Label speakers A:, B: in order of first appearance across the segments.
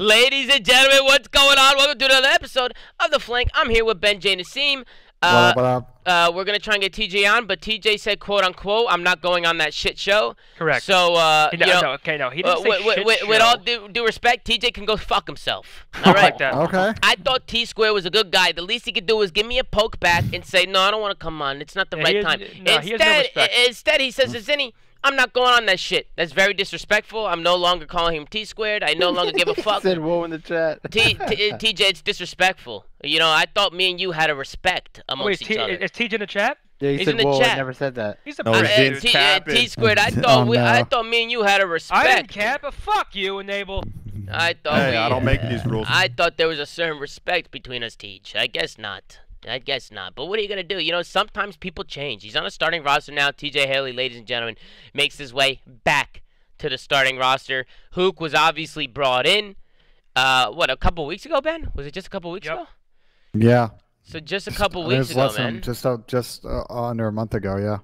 A: Ladies and gentlemen, what's going on? Welcome to another episode of The Flank. I'm here with Benched and Asim.
B: What up?
A: We're going to try and get TJ on, but TJ said, quote unquote, I'm not going on that shit show.
C: Correct.
A: So,
C: he didn't say
A: with all due respect, TJ can go fuck himself. All right?
C: Like that.
B: Okay.
A: I thought T-Square was a good guy. The least he could do was give me a poke back and say, no, I don't want to come on. It's not the right time. Instead, he says, Zinni, I'm not going on that shit. That's very disrespectful. I'm no longer calling him T-Squared. I no longer give a fuck.
B: Said whoa in the chat.
A: TJ, it's disrespectful. You know, I thought me and you had a respect amongst each other.
C: Is TJ in the chat?
B: Yeah, he
A: He's
B: said
A: in the
B: whoa.
A: chat.
B: I never said that.
C: He's a
A: T-Squared, I thought I thought me and you had a respect.
C: I didn't cap, but fuck you, Enable.
A: I thought
D: I don't make these rules.
A: I thought there was a certain respect between us, Tej. I guess not. But what are you going to do? You know, sometimes people change. He's on a starting roster now. TJ Haley, ladies and gentlemen, makes his way back to the starting roster. Huke was obviously brought in, a couple weeks ago, Ben? Was it just a couple weeks ago?
B: Yeah.
A: So just a couple weeks ago, man.
B: Just under a month ago, yeah.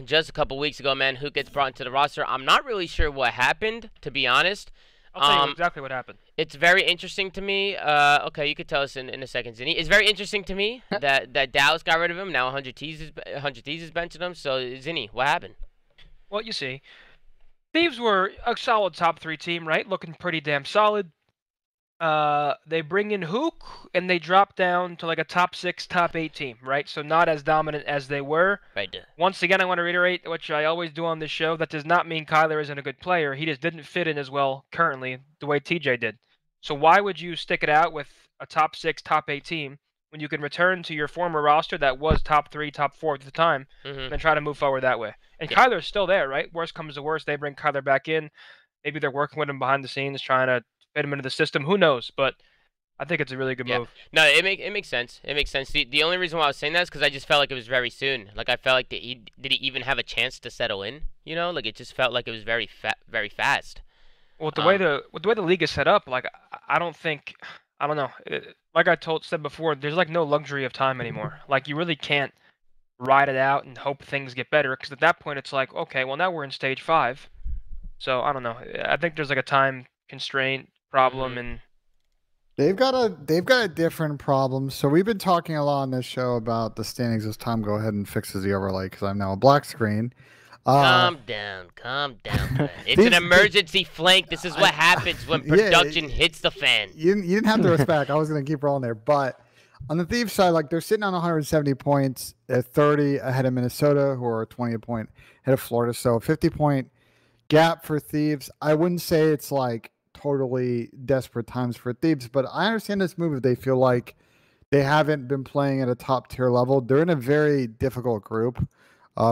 A: Just a couple weeks ago, man, Huke gets brought into the roster. I'm not really sure what happened, to be honest.
C: I'll tell you exactly what happened.
A: It's very interesting to me. Okay, you could tell us in a second, Zinni. It's very interesting to me that Dallas got rid of him. Now 100 T's is benching him. So, Zinni, what happened?
C: Well, you see, Thieves were a solid top 3 team, right? Looking pretty damn solid. They bring in Huke, and they drop down to like a top 6, top 8 team, right? So not as dominant as they were.
A: Right there.
C: Once again, I want to reiterate, which I always do on this show, that does not mean Kyler isn't a good player. He just didn't fit in as well currently the way TJ did. So why would you stick it out with a top 6, top 8 team when you can return to your former roster that was top 3, top 4 at the time, and try to move forward that way? And Kyler's still there, right? Worst comes to worst, they bring Kyler back in. Maybe they're working with him behind the scenes, trying to fit him into the system. Who knows? But I think it's a really good move.
A: No, it makes sense. It makes sense. The only reason why I was saying that is because I just felt like it was very soon. Like I felt like did he even have a chance to settle in? You know, like it just felt like it was very fast.
C: Well, with the way the league is set up, like I don't know. Like I said before, there's like no luxury of time anymore. Like you really can't ride it out and hope things get better, because at that point it's like, okay, well now we're in stage 5. So I don't know. I think there's like a time constraint problem, and
B: they've got a different problem. So we've been talking a lot on this show about the standings as Tom go ahead and fixes the overlay, because I'm now a black screen.
A: Calm down, man. It's an emergency flank. This is what happens when production hits the fan.
B: You didn't have to respect. I was going to keep rolling there. But on the Thieves side, like they're sitting on 170 points at 30 ahead of Minnesota, who are 20 a point ahead of Florida. So a 50-point gap for Thieves. I wouldn't say it's like totally desperate times for Thieves, but I understand this move if they feel like they haven't been playing at a top tier level. They're in a very difficult group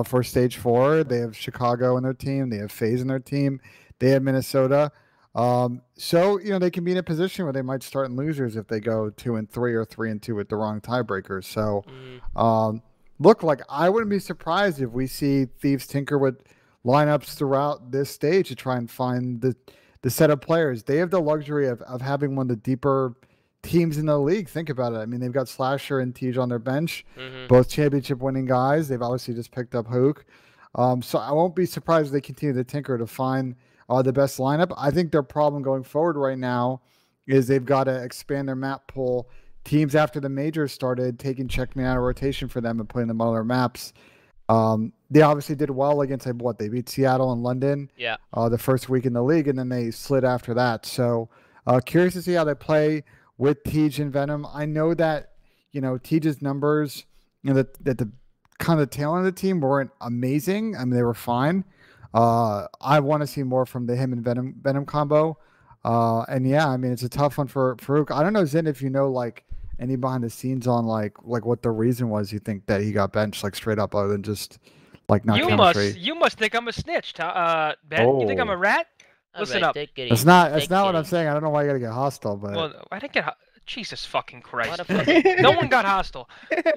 B: for stage 4. They have Chicago in their team. They have FaZe in their team. They have Minnesota. So, you know, they can be in a position where they might start in losers if they go 2-3 or 3-2 with the wrong tiebreakers. So, look, like I wouldn't be surprised if we see Thieves tinker with lineups throughout this stage to try and find the set of players. They have the luxury of having one of the deeper teams in the league. Think about it. I mean, they've got Slasher and Tej on their bench, both championship winning guys. They've obviously just picked up Huke. So I won't be surprised if they continue to tinker to find the best lineup. I think their problem going forward right now is they've got to expand their map pool. Teams after the majors started taking Checkmate out of rotation for them and putting them on their maps. They obviously did well against they beat Seattle and London the first week in the league, and then they slid after that. So curious to see how they play with Tej and Venom. I know that, you know, Tej's numbers, you know, that the kind of tail end of the team weren't amazing. I mean, they were fine. I want to see more from him and Venom combo. And yeah, I mean, it's a tough one for Huke. I don't know, Zin, if you know like any behind the scenes on like what the reason was you think that he got benched, like straight up, other than just like not chemistry.
C: You must think I'm a snitch, Ben. You think I'm a rat? Listen up.
B: That's not what I'm saying. I don't know why you gotta get hostile, but
C: I didn't get. Jesus fucking Christ! No one got hostile.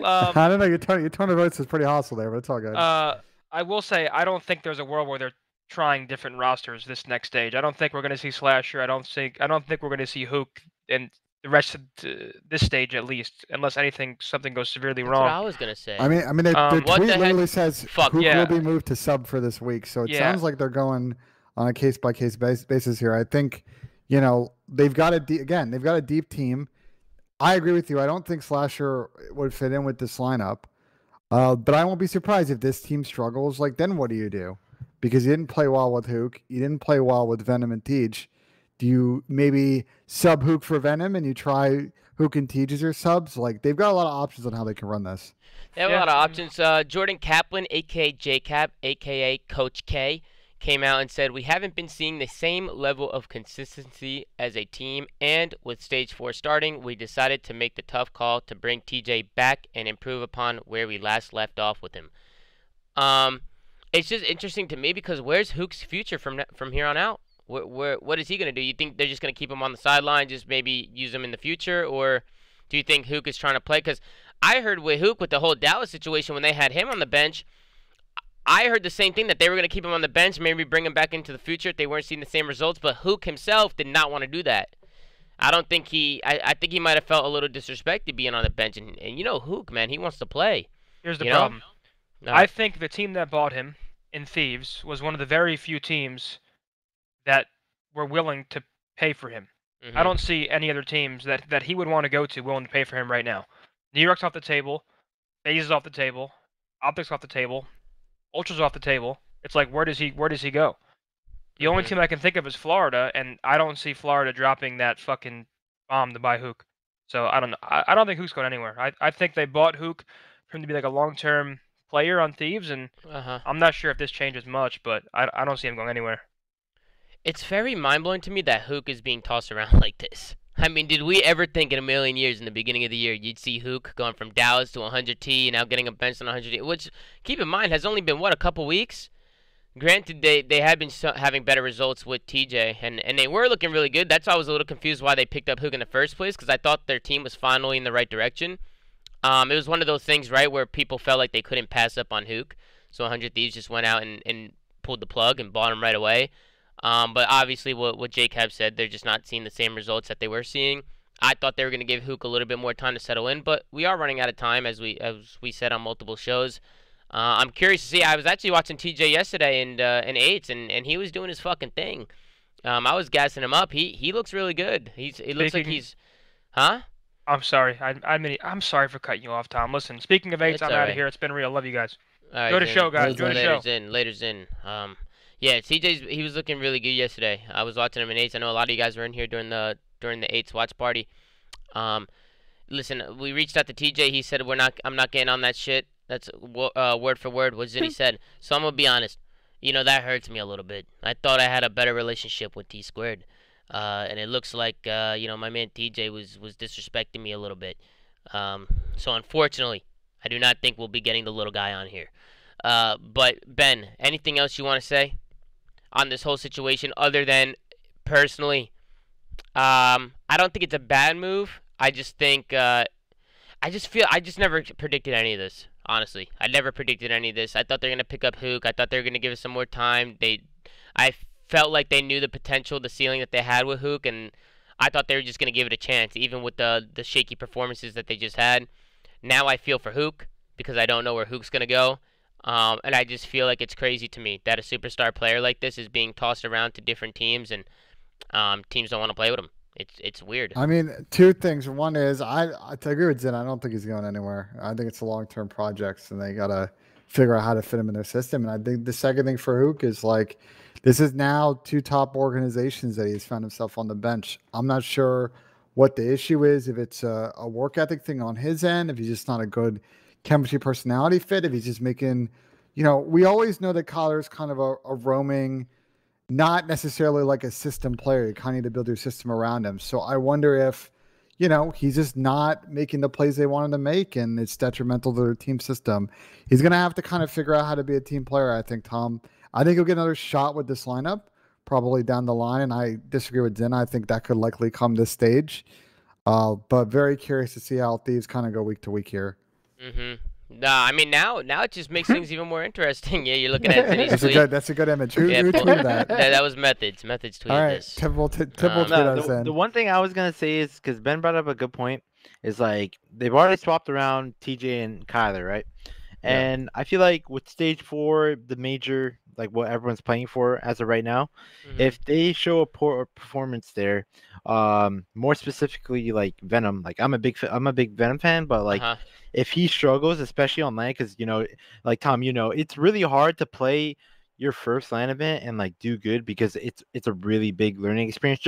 B: I don't know. Your tone of voice is pretty hostile there, but it's all good.
C: I will say I don't think there's a world where they're trying different rosters this next stage. I don't think we're going to see Slasher. I don't think we're going to see Huke and the rest of this stage at least, unless something goes severely wrong.
A: That's what I was going to say.
B: I mean, the tweet literally says Huke will be moved to sub for this week, so it sounds like they're going on a case-by-case basis here. I think You know, they've got they've got a deep team. I agree with you. I don't think Slasher would fit in with this lineup. But I won't be surprised if this team struggles. Like, then what do you do? Because you didn't play well with Huke. You didn't play well with Venom and Teach. Do you maybe sub Huke for Venom and you try Huke and Teach as your subs? Like, they've got a lot of options on how they can run this.
A: They have a lot of options. Jordan Kaplan, a.k.a. JKap, a.k.a. Coach K, came out and said, "We haven't been seeing the same level of consistency as a team, and with Stage 4 starting, we decided to make the tough call to bring TJ back and improve upon where we last left off with him." It's just interesting to me because where's Huke's future from here on out? What is he going to do? You think they're just going to keep him on the sideline, just maybe use him in the future, or do you think Huke is trying to play? Because I heard with Huke, with the whole Dallas situation, when they had him on the bench, I heard the same thing, that they were going to keep him on the bench, maybe bring him back into the future if they weren't seeing the same results. But Huke himself did not want to do that. I don't think I think he might have felt a little disrespected being on the bench. And you know Huke, man, he wants to play.
C: Here's the problem. I think the team that bought him in Thieves was one of the very few teams that were willing to pay for him. I don't see any other teams that he would want to go to willing to pay for him right now. New York's off the table. FaZe is off the table. Optic's off the table. Ultra's off the table. It's like, where does he go? The only team I can think of is Florida, and I don't see Florida dropping that fucking bomb to buy Huke. So I don't know. I don't think Huke's going anywhere. I think they bought Huke for him to be like a long-term player on Thieves, and I'm not sure if this changes much, but I don't see him going anywhere.
A: It's very mind-blowing to me that Huke is being tossed around like this. I mean, did we ever think in a million years in the beginning of the year you'd see Huke going from Dallas to 100T and now getting a bench on 100T, which, keep in mind, has only been, what, a couple weeks? Granted, they had been having better results with TJ, and they were looking really good. That's why I was a little confused why they picked up Huke in the first place, because I thought their team was finally in the right direction. It was one of those things, right, where people felt like they couldn't pass up on Huke, so 100 Thieves just went out and pulled the plug and bought him right away. But obviously, what JKap said, they're just not seeing the same results that they were seeing. I thought they were going to give Huke a little bit more time to settle in, but we are running out of time, as we said on multiple shows. I'm curious to see. I was actually watching TJ yesterday in 8s, and he was doing his fucking thing. I was gassing him up. He looks really good. It looks like he's, huh?
C: I'm sorry. I'm sorry for cutting you off, Tom. Listen, speaking of 8s, I'm out of here. It's been real. Love you guys. Go to show, guys. Go to show.
A: Later's in. Yeah, he was looking really good yesterday. I was watching him in 8s. I know a lot of you guys were in here during the 8s watch party. Listen, we reached out to TJ. He said I'm not getting on that shit. That's word for word what he said. So I'm gonna be honest. You know, that hurts me a little bit. I thought I had a better relationship with T Squared, and it looks like you know, my man TJ was disrespecting me a little bit. So unfortunately, I do not think we'll be getting the little guy on here. But Ben, anything else you want to say on this whole situation other than personally? I don't think it's a bad move. I just think I just never predicted any of this. Honestly, I never predicted any of this. I thought they were gonna pick up Huke. I thought they were gonna give us some more time. I felt like they knew the potential, the ceiling that they had with Huke, and I thought they were just gonna give it a chance, even with the shaky performances that they just had. Now I feel for Huke because I don't know where Huke's gonna go, and I just feel like it's crazy to me that a superstar player like this is being tossed around to different teams, and teams don't want to play with him. It's weird.
B: I mean, two things. One is I agree with Zen. I don't think he's going anywhere. I think it's a long-term project, and they gotta figure out how to fit him in their system. And I think the second thing for Huke is like, this is now two top organizations that he's found himself on the bench. I'm not sure what the issue is. If it's a work ethic thing on his end, if he's just not a good chemistry personality fit, if he's just making, you know, we always know that Kyler's kind of a roaming, not necessarily like a system player. You kind of need to build your system around him. So I wonder if, you know, he's just not making the plays they wanted to make, and it's detrimental to their team system. He's going to have to kind of figure out how to be a team player, I think, Tom. I think he'll get another shot with this lineup, probably down the line, and I disagree with Zen. I think that could likely come this stage. But very curious to see how Thieves kind of go week to week here.
A: Nah, I mean, now it just makes things even more interesting. Yeah, you're looking at Zinny's tweet.
B: That's a good image. Who tweeted that?
A: That was Methodz. Methodz tweeted
B: All right,
A: this.
B: The
D: one thing I was going to say is, because Ben brought up a good point, is like they've already swapped around TJ and Kyler, right?
B: Yeah.
D: And I feel like with stage 4, the major, like what everyone's playing for as of right now,
A: Hmm.
D: if they show a poor performance there, more specifically like Venom, like I'm a big Venom fan, but like
A: Uh-huh.
D: if he struggles, especially on land, because like Tom, it's really hard to play your first LAN event and like do good because it's a really big learning experience.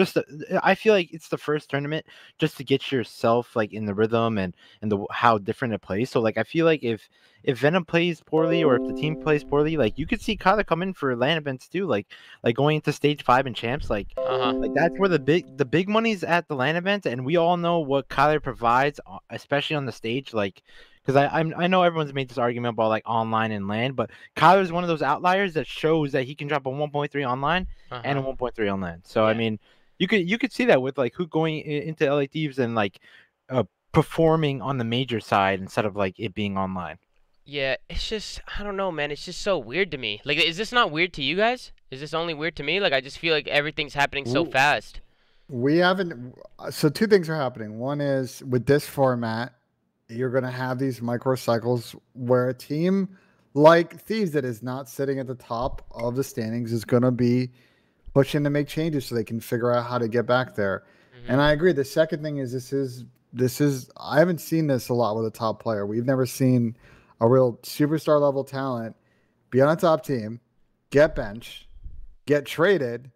D: I feel like it's the first tournament just to get yourself like in the rhythm and the how different it plays. So like I feel like if Venom plays poorly or if the team plays poorly, like you could see Kyler come in for LAN events too, like going into stage 5 and champs,
A: Uh-huh.
D: like that's where the big money's at the LAN events, and we all know what Kyler provides, especially on the stage, like. Because I know everyone's made this argument about like online and LAN, but Kyler is one of those outliers that shows that he can drop a 1.3 online and
A: Uh-huh.
D: a 1.3 on LAN. So I
A: Yeah.
D: mean, you could see that with like who going into LA Thieves and like uh, performing on the major side instead of like it being online.
A: Yeah, it's just I don't know, man. It's just so weird to me. Like, is this not weird to you guys? Is this only weird to me? Like, I just feel like everything's happening so
B: W-
A: fast.
B: We haven't. So two things are happening. One is with this format, you're going to have these microcycles where a team like Thieves that is not sitting at the top of the standings is going to be pushing to make changes so they can figure out how to get back there.
A: Hmm.
B: And I agree. The second thing is this is I haven't seen this a lot with a top player. We've never seen a real superstar level talent be on a top team, get benched, get traded.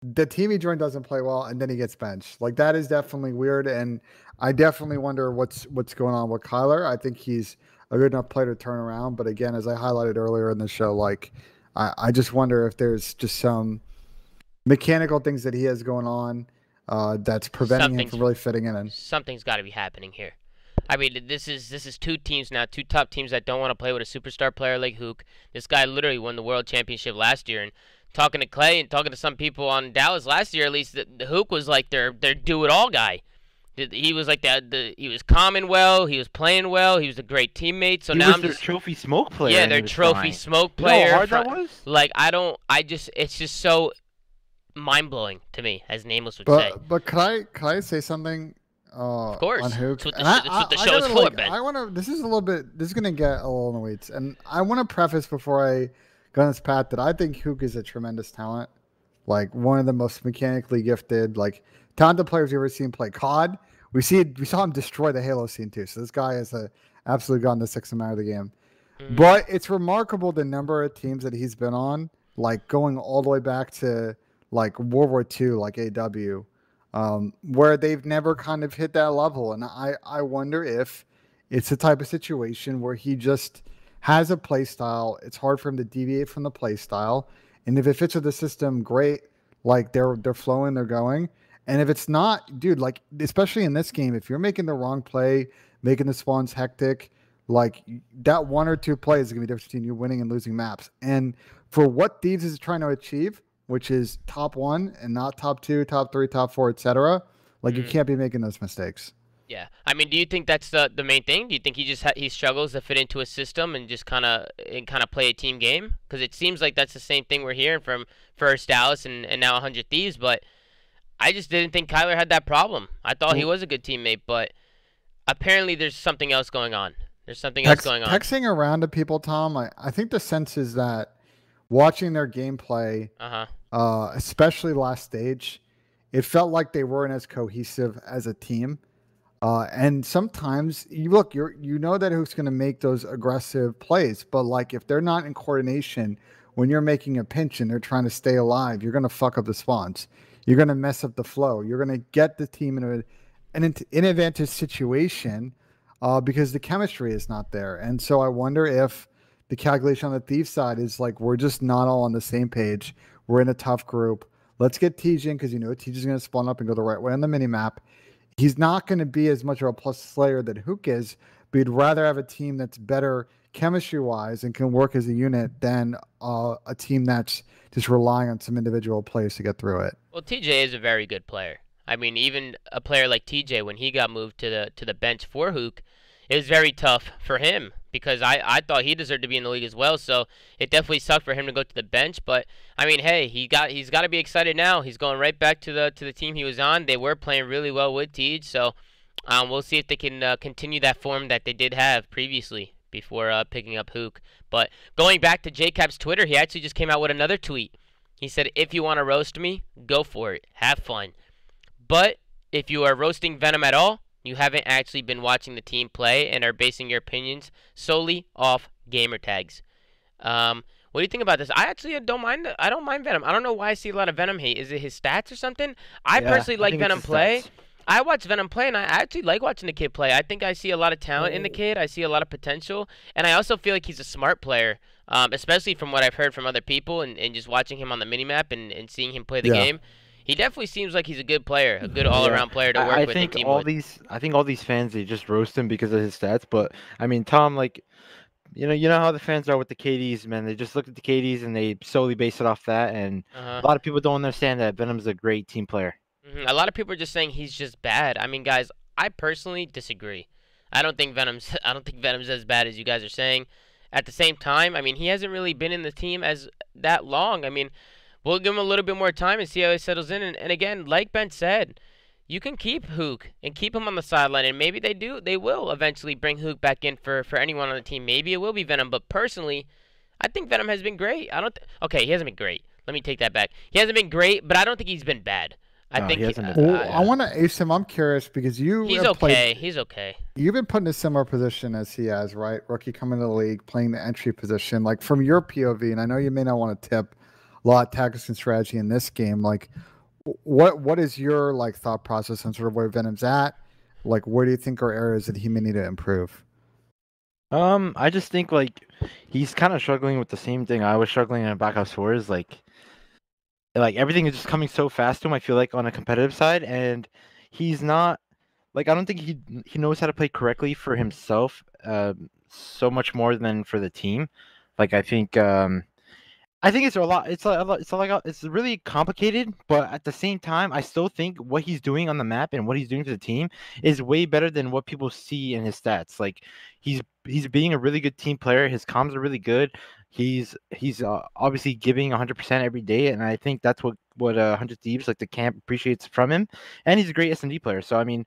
B: The team he joined doesn't play well, and then he gets benched. Like that is definitely weird, and I definitely wonder what's going on with Kyler. I think he's a good enough player to turn around, but again, as I highlighted earlier in the show, like I just wonder if there's just some mechanical things that he has going on that's preventing him
A: Something's
B: from really fitting in. And
A: something's got to be happening here. I mean, this is two teams now, two top teams that don't want to play with a superstar player like Huke. This guy literally won the world championship last year, and talking to Clay and talking to some people on Dallas last year, at least the Huke was like their do it all guy. He was like that. He was calming well. He was playing well. He was a great teammate. So
D: He
A: now
D: was
A: I'm
D: their
A: just
D: trophy smoke player.
A: yeah,
D: And he
A: their
D: was
A: trophy
D: fine.
A: smoke
D: You know how
A: player.
D: hard that was?
A: Like it's just so mind blowing to me, as Nameless would say.
B: but could I say something
A: Of course,
B: on Hook?
A: that's what the show is
B: gotta,
A: for,
B: like,
A: Ben.
B: I want to. This is a little bit. This is gonna get a little in the weeds, and I want to preface before I go on this path that I think Hook is a tremendous talent, like one of the most mechanically gifted, like talented players we've ever seen play COD. We saw him destroy the Halo scene too. So this guy is a absolutely gone the sixth amount of the game.
A: Mhm.
B: But it's remarkable the number of teams that he's been on, like going all the way back to like World War II, like AW, where they've never kind of hit that level. And I wonder if it's the type of situation where he just has a play style. It's hard for him to deviate from the play style. And if it fits with the system, great. Like they're flowing, they're going. And if it's not, dude, like especially in this game, if you're making the wrong play, making the spawns hectic, like that one or two plays is gonna be the difference between you winning and losing maps. And for what Thieves is trying to achieve, which is top one and not top two, top three, top four, etc., like you
A: Mhm.
B: can't be making those mistakes.
A: Yeah, I mean, do you think that's the main thing? Do you think he just he struggles to fit into a system and just kind of play a team game? Because it seems like that's the same thing we're hearing from first Dallas and now 100 Thieves. But I just didn't think Kyler had that problem. I thought he
B: Well,
A: was a good teammate, but apparently there's something else going on. There's something else going on.
B: Texting around to people, Tom, I think the sense is that watching their gameplay,
A: Uh-huh.
B: especially last stage, it felt like they weren't as cohesive as a team. And sometimes you know that who's going to make those aggressive plays, but like if they're not in coordination when you're making a pinch and they're trying to stay alive, you're going to fuck up the spawns. You're going to mess up the flow. You're going to get the team in an inadvantage situation because the chemistry is not there. And so I wonder if the calculation on the thief side is like we're just not all on the same page. We're in a tough group. Let's get TJ in because TJ is going to spawn up and go the right way on the mini map. He's not going to be as much of a plus slayer that Huke is, but you'd rather have a team that's better chemistry-wise and can work as a unit than a team that's just relying on some individual plays to get through it.
A: Well, TJ is a very good player. I mean, even a player like TJ, when he got moved to the bench for Huke, it was very tough for him because I thought he deserved to be in the league as well. So it definitely sucked for him to go to the bench. But I mean, hey, he's got to be excited now. He's going right back to the team he was on. They were playing really well with Tej, so we'll see if they can continue that form that they did have previously. before picking up Huke. But going back to JKap's Twitter, he actually just came out with another tweet. He said, if you want to roast me, go for it. Have fun. But if you are roasting Venom at all, you haven't actually been watching the team play and are basing your opinions solely off gamer tags. What do you think about this? I actually don't mind. I don't mind Venom. I don't know why I see a lot of Venom hate. Is it his stats or something? I personally like Venom play. I watch Venom play, and I actually like watching the kid play. I think I see a lot of talent in the kid. I see a lot of potential, and I also feel like he's a smart player, especially from what I've heard from other people and just watching him on the minimap and seeing him play the game. He definitely seems like he's a good player, a good all-around player to work with.
D: I think all these fans, they just roast him because of his stats. But I mean, Tom, like, you know how the fans are with the KDs, man. They just look at the KDs and they solely base it off that. And a lot of people don't understand that Venom's a great team player.
A: A lot of people are just saying he's just bad. I mean, guys, I personally disagree. I don't think Venom's as bad as you guys are saying. At the same time, I mean, he hasn't really been in the team as that long. I mean, we'll give him a little bit more time and see how he settles in. And again, like Ben said, you can keep Huke and keep him on the sideline, and maybe they will eventually bring Huke back in for anyone on the team. Maybe it will be Venom, but personally, I think Venom has been great. Okay, he hasn't been great. Let me take that back. He hasn't been great, but I don't think he's been bad. I think
B: I want to ace him. I'm curious because
A: he's okay. He's okay.
B: You've been put in a similar position as he has, right? Rookie coming to the league, playing the entry position. Like from your POV, and I know you may not want to tip a lot of tactics and strategy in this game. Like, what is your like thought process on sort of where Venom's at? Like, where do you think are areas that he may need to improve?
D: I just think like he's kind of struggling with the same thing I was struggling in Black Ops 4 is like everything is just coming so fast to him. I feel like on a competitive side, and he's not like I don't think he knows how to play correctly for himself so much more than for the team. Like I think it's really complicated, but at the same time, I still think what he's doing on the map and what he's doing for the team is way better than what people see in his stats. Like he's being a really good team player. His comms are really good. He's obviously giving 100% every day, and I think that's what 100 Thieves, like the camp, appreciates from him. And he's a great SMD player. So I mean,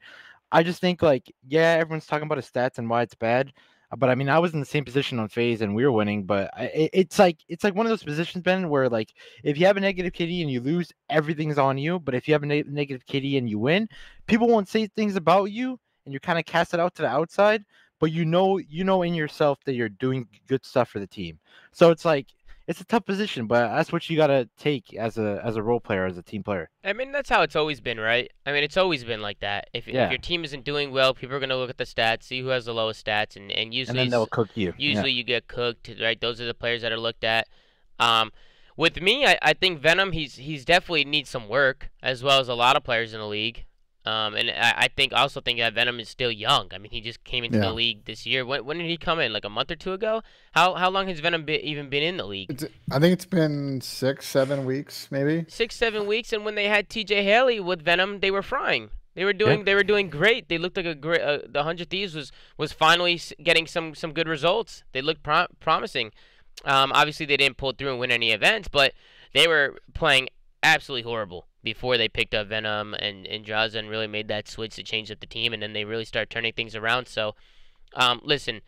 D: I just think like everyone's talking about his stats and why it's bad. But I mean, I was in the same position on FaZe and we were winning. But it's like one of those positions, Ben, where like if you have a negative KD and you lose, everything's on you. But if you have a negative KD and you win, people won't say things about you, and you kind of cast it out to the outside. But you know in yourself that you're doing good stuff for the team. So it's like it's a tough position, but that's what you gotta take as a role player, as a team player.
A: I mean, that's how it's always been, right? I mean, it's always been like that. If your team isn't doing well, people are gonna look at the stats, see who has the lowest stats, and usually
D: then they'll cook you.
A: Usually you get cooked, right? Those are the players that are looked at. With me, I think Venom, he's definitely needs some work, as well as a lot of players in the league. And I also think that Venom is still young. I mean, he just came into the league this year. When did he come in? Like a month or two ago? How long has Venom even been in the league?
B: I think it's been 6-7 weeks, maybe.
A: 6-7 weeks, and when they had TJ Haley with Venom, they were frying. They were doing great. They looked like a great. The 100 Thieves was finally getting some good results. They looked promising. Obviously, they didn't pull through and win any events, but they were playing absolutely horrible before they picked up Venom and Draza and really made that switch to change up the team, and then they really start turning things around. So, listen,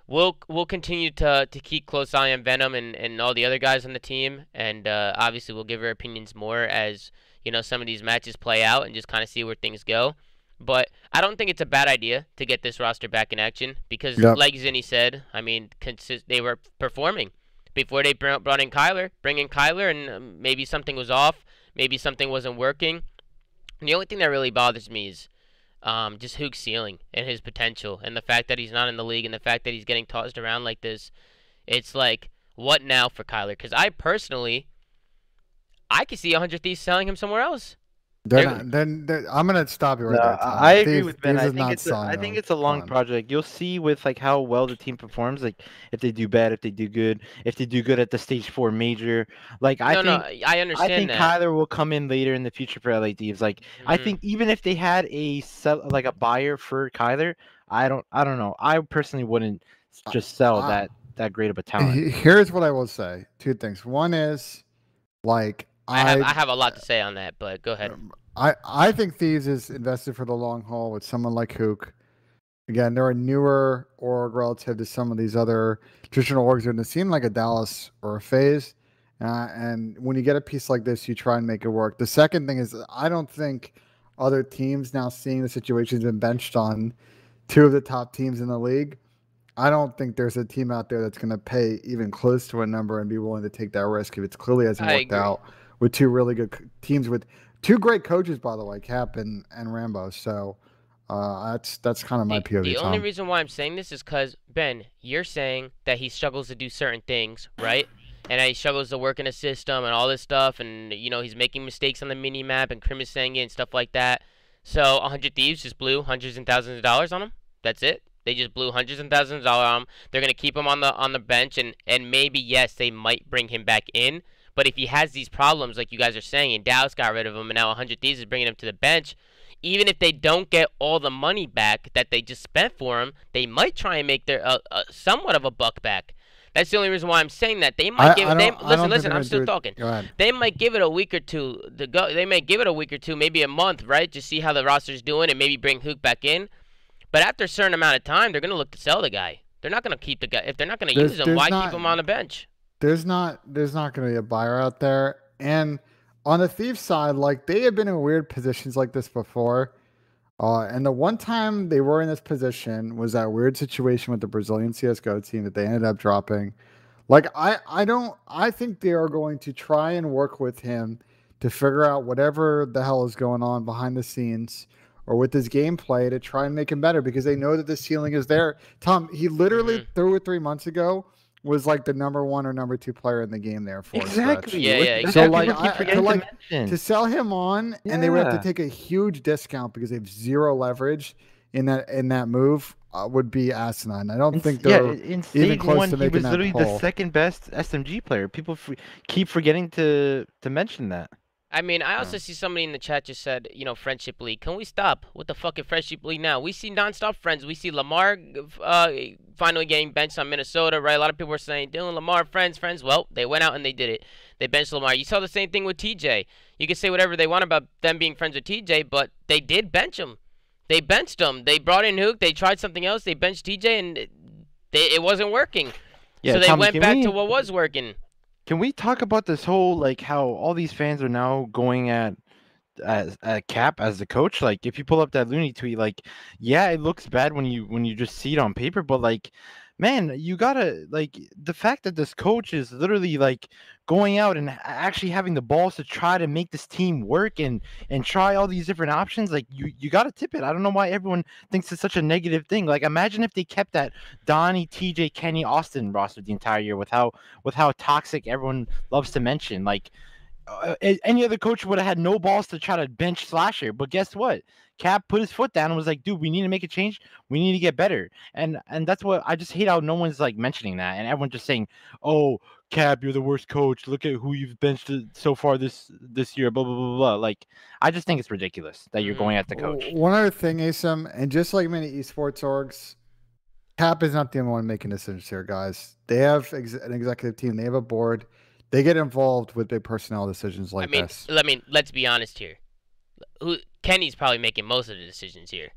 A: we'll continue to keep close eye on Venom and all the other guys on the team, and obviously we'll give our opinions more as some of these matches play out and just kind of see where things go. But I don't think it's a bad idea to get this roster back in action because, like Zinni said, I mean, they were performing before they brought in Kyler. Bring in Kyler, and maybe something was off. Maybe something wasn't working. And the only thing that really bothers me is just Huke's ceiling and his potential, and the fact that he's not in the league, and the fact that he's getting tossed around like this. It's like, what now for Kyler? Because I could see 100 Thieves selling him somewhere else.
B: I'm gonna stop you right there. Tom.
D: I agree with Ben. I think it's a long project. You'll see with like how well the team performs. Like if they do bad, if they do good at the stage 4 major. Like I understand. I think that Kyler will come in later in the future for LA Thieves. Like I think even if they had a buyer for Kyler, I don't know. I personally wouldn't just sell that great of a talent.
B: Here's what I will say. 2 things. One is like.
A: I have a lot to say on that, but go ahead.
B: I think Thieves is invested for the long haul with someone like Huke. again, they're a newer org relative to some of these other traditional orgs. And it seemed like a Dallas or a FaZe. And when you get a piece like this, you try and make it work. The second thing is, I don't think other teams now seeing the situation's been benched on two of the top teams in the league. I don't think there's a team out there that's going to pay even close to a number and be willing to take that risk if it clearly hasn't worked out with two really good teams with two great coaches, by the way, Cap and Rambo. So that's kind of my POV.
A: The only reason why I'm saying this is because, Ben, you're saying that he struggles to do certain things, right? And he struggles to work in a system and all this stuff, and he's making mistakes on the mini map and Krim is saying it and stuff like that. So 100 Thieves just blew hundreds and thousands of dollars on him. That's it. They just blew hundreds and thousands of dollars on him. They're gonna keep him on the bench, and maybe yes, they might bring him back in. But if he has these problems, like you guys are saying, and Dallas got rid of him, and now 100 Thieves is bringing him to the bench, even if they don't get all the money back that they just spent for him, they might try and make their somewhat of a buck back. That's the only reason why I'm saying that. They might give. Listen. I'm still talking. They might give it a week or two to go. They might give it a week or two, maybe a month, right? Just see how the roster's doing, and maybe bring Huke back in. But after a certain amount of time, they're gonna look to sell the guy. They're not gonna keep the guy if they're not gonna use him. Why keep him on the bench?
B: There's not gonna be a buyer out there. And on the Thieves side, like they have been in weird positions like this before. And the one time they were in this position was that weird situation with the Brazilian CS:GO team that they ended up dropping. Like I think they are going to try and work with him to figure out whatever the hell is going on behind the scenes or with his gameplay to try and make him better because they know that the ceiling is there. Tom, he literally 2 or 3 months ago was like the number 1 or number 2 player in the game there for
D: exactly.
A: Yeah.
B: So to sell him on, and they would have to take a huge discount because they have zero leverage in that move would be asinine. I don't think they're even close to making that. He was literally
D: the second best SMG player. People keep forgetting to mention that.
A: I mean, I also see somebody in the chat just said, Friendship League. Can we stop with the fucking Friendship League now? We see nonstop friends. We see Lamar finally getting benched on Minnesota, right? A lot of people were saying, Dylan, Lamar, friends. Well, they went out and they did it. They benched Lamar. You saw the same thing with TJ. You can say whatever they want about them being friends with TJ, but they did bench him. They benched him. They brought in Huke. They tried something else. They benched TJ, and it wasn't working.
D: Yeah,
A: so they went back to what was working.
D: Can we talk about this whole, like, how all these fans are now going at Cap as the coach? Like, if you pull up that Looney tweet, like, yeah, it looks bad when you just see it on paper, but, like, man, you gotta, like, the fact that this coach is literally, like, going out and actually having the balls to try to make this team work and try all these different options, like, you gotta tip it. I don't know why everyone thinks it's such a negative thing. Like, imagine if they kept that Donnie, TJ, Kenny, Austin roster the entire year with how toxic everyone loves to mention. Like, any other coach would have had no balls to try to bench Slasher, but guess what? Cap put his foot down and was like, dude, we need to make a change. We need to get better. And that's what I just hate, how no one's like mentioning that. And everyone's just saying, oh, Cap, you're the worst coach. Look at who you've benched so far this year, blah, blah, blah, blah. Like, I just think it's ridiculous that you're going at the coach.
B: One other thing, Asim, and just like many esports orgs, Cap is not the only one making decisions here, guys. They have an executive team. They have a board. They get involved with big personnel decisions like this.
A: Let's be honest here. Kenny's probably making most of the decisions here,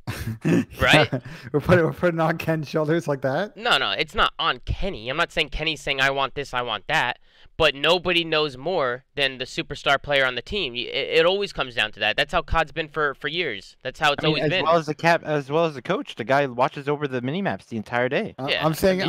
A: right?
B: We're putting on Ken's shoulders like that?
A: No, it's not on Kenny. I'm not saying Kenny's saying, I want this, I want that. But nobody knows more than the superstar player on the team. It always comes down to that. That's how COD's been for years. That's how it's always been.
D: As well as the coach. The guy watches over the mini-maps the entire day.
B: I'm saying,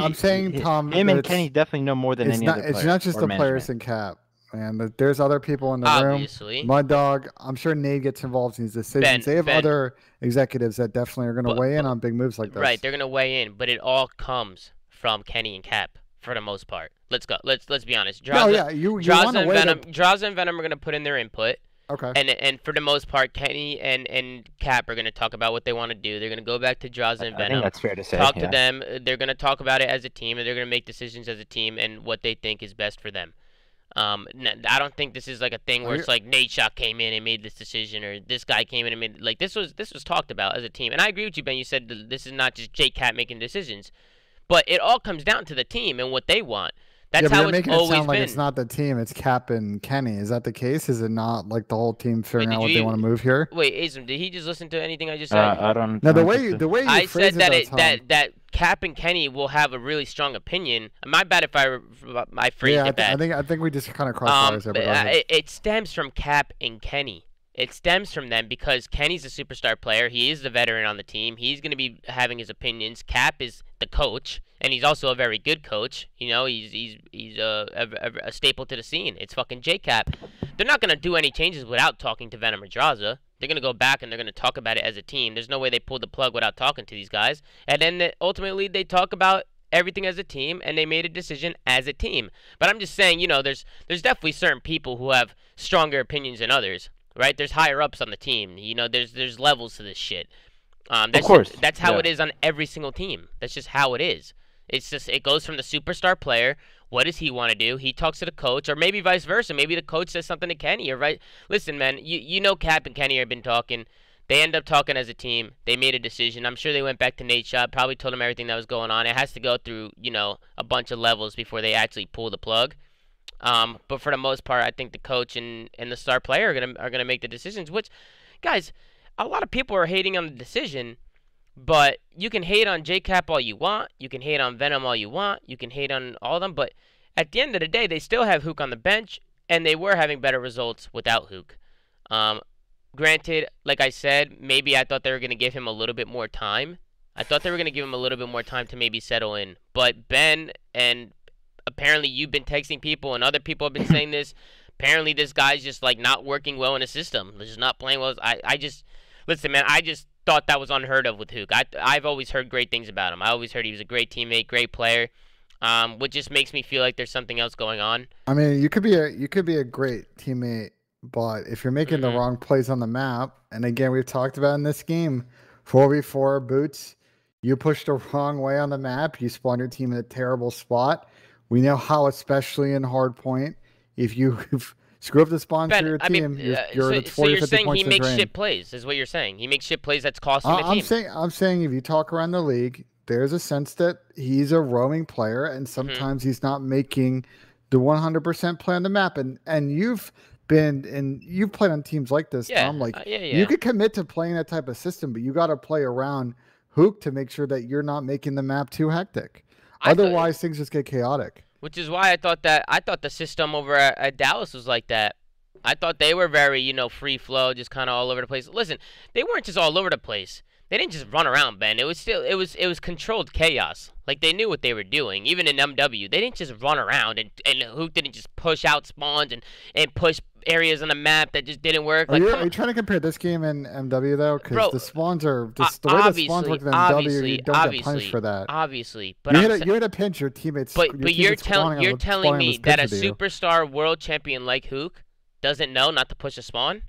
B: Tom...
D: Him and Kenny definitely know more than any other player.
B: It's not just the players in Cap. And there's other people in the room. Mud Dog, I'm sure Nate gets involved in these decisions. They have other executives that definitely are going to weigh in on big moves like this.
A: Right, they're going to weigh in, but it all comes from Kenny and Cap for the most part. Let's go. Let's be honest. Draza and Venom are going to put in their input.
B: Okay.
A: And for the most part, Kenny and Cap are going to talk about what they want to do. They're going to go back to Draza and Venom.
D: I think that's fair to say.
A: Talk to them. They're going to talk about it as a team, and they're going to make decisions as a team and what they think is best for them. I don't think this is like a thing where it's like Nate Shock came in and made this decision, or this guy came in and made, like, this was talked about as a team. And I agree with you, Ben. You said this is not just JKap making decisions, but it all comes down to the team and what they want. That's
B: yeah, but
A: how
B: you're
A: it's
B: making it
A: always
B: sound like
A: been.
B: it's not the team, it's Cap and Kenny. Is that the case? Is it not like the whole team figuring
A: did
B: out what
A: you
B: they
A: even-
B: want to move here?
A: Wait, Asim, did he just listen to anything I just said?
D: I don't.
B: No,
D: I don't think so.
B: the way you
A: I
B: phrase
A: said that
B: it, though, Tom,
A: that Cap and Kenny will have a really strong opinion. My bad if I phrased
B: yeah,
A: it bad.
B: I think we just kind of crossed wires there. But go ahead.
A: It stems from Cap and Kenny. It stems from them because Kenny's a superstar player. He is the veteran on the team. He's going to be having his opinions. Cap is the coach, and he's also a very good coach. You know, he's a staple to the scene. It's fucking JKap. They're not going to do any changes without talking to Venom or Draza. They're going to go back and they're going to talk about it as a team. There's no way they pulled the plug without talking to these guys. And then ultimately they talk about everything as a team, and they made a decision as a team. But I'm just saying, you know, there's definitely certain people who have stronger opinions than others. Right? There's higher ups on the team. You know, there's levels to this shit.
D: Of course.
A: That's how
D: Yeah.
A: it is on every single team. That's just how it is. It's just it goes from the superstar player. What does he want to do? He talks to the coach, or maybe vice versa. Maybe the coach says something to Kenny. Or right? Listen, man. You know, Cap and Kenny have been talking. They end up talking as a team. They made a decision. I'm sure they went back to Nate Shot, probably told him everything that was going on. It has to go through, you know, a bunch of levels before they actually pull the plug. But for the most part, I think the coach and the star player are gonna make the decisions. Which, guys, a lot of people are hating on the decision, but you can hate on JKap all you want. You can hate on Venom all you want. You can hate on all of them, but at the end of the day, they still have Huke on the bench, and they were having better results without Huke. Granted, like I said, maybe I thought they were gonna give him a little bit more time. I thought they were gonna give him a little bit more time to maybe settle in, but Ben and apparently you've been texting people and other people have been saying this. Apparently this guy's just like not working well in the system. He's just not playing well. I just listen, man. I just thought that was unheard of with Huke. I've always heard great things about him. I always heard he was a great teammate, great player. Which just makes me feel like there's something else going on.
B: I mean, you could be a great teammate, but if you're making the wrong plays on the map, and again, we've talked about in this game, 4v4 boots, you push the wrong way on the map, you spawn your team in a terrible spot. We know how, especially in hardpoint, if you screw up the spawn for your team, you're at 40,
A: so you're
B: 50
A: saying
B: points
A: he
B: in the
A: makes
B: drain.
A: shit plays, is what you're saying. He makes shit plays that's costing the team.
B: I'm saying if you talk around the league, there's a sense that he's a roaming player, and sometimes he's not making the 100% play on the map. And you've played on teams like this, Tom. Like you could commit to playing that type of system, but you got to play around Huke to make sure that you're not making the map too hectic. Otherwise, things just get chaotic.
A: Which is why I thought the system over at Dallas was like that. I thought they were very, you know, free flow, just kind of all over the place. Listen, they weren't just all over the place. They didn't just run around, Ben. It was controlled chaos. Like they knew what they were doing. Even in MW, they didn't just run around and Huke didn't just push out spawns and push areas on the map that just didn't work.
B: Are you trying to compare this game and MW though? Because the spawns are just the way the spawns work in MW. You don't get punished for that.
A: Obviously, but
B: you had a pinch your teammates.
A: But you're telling me that a superstar world champion like Huke doesn't know not to push a spawn?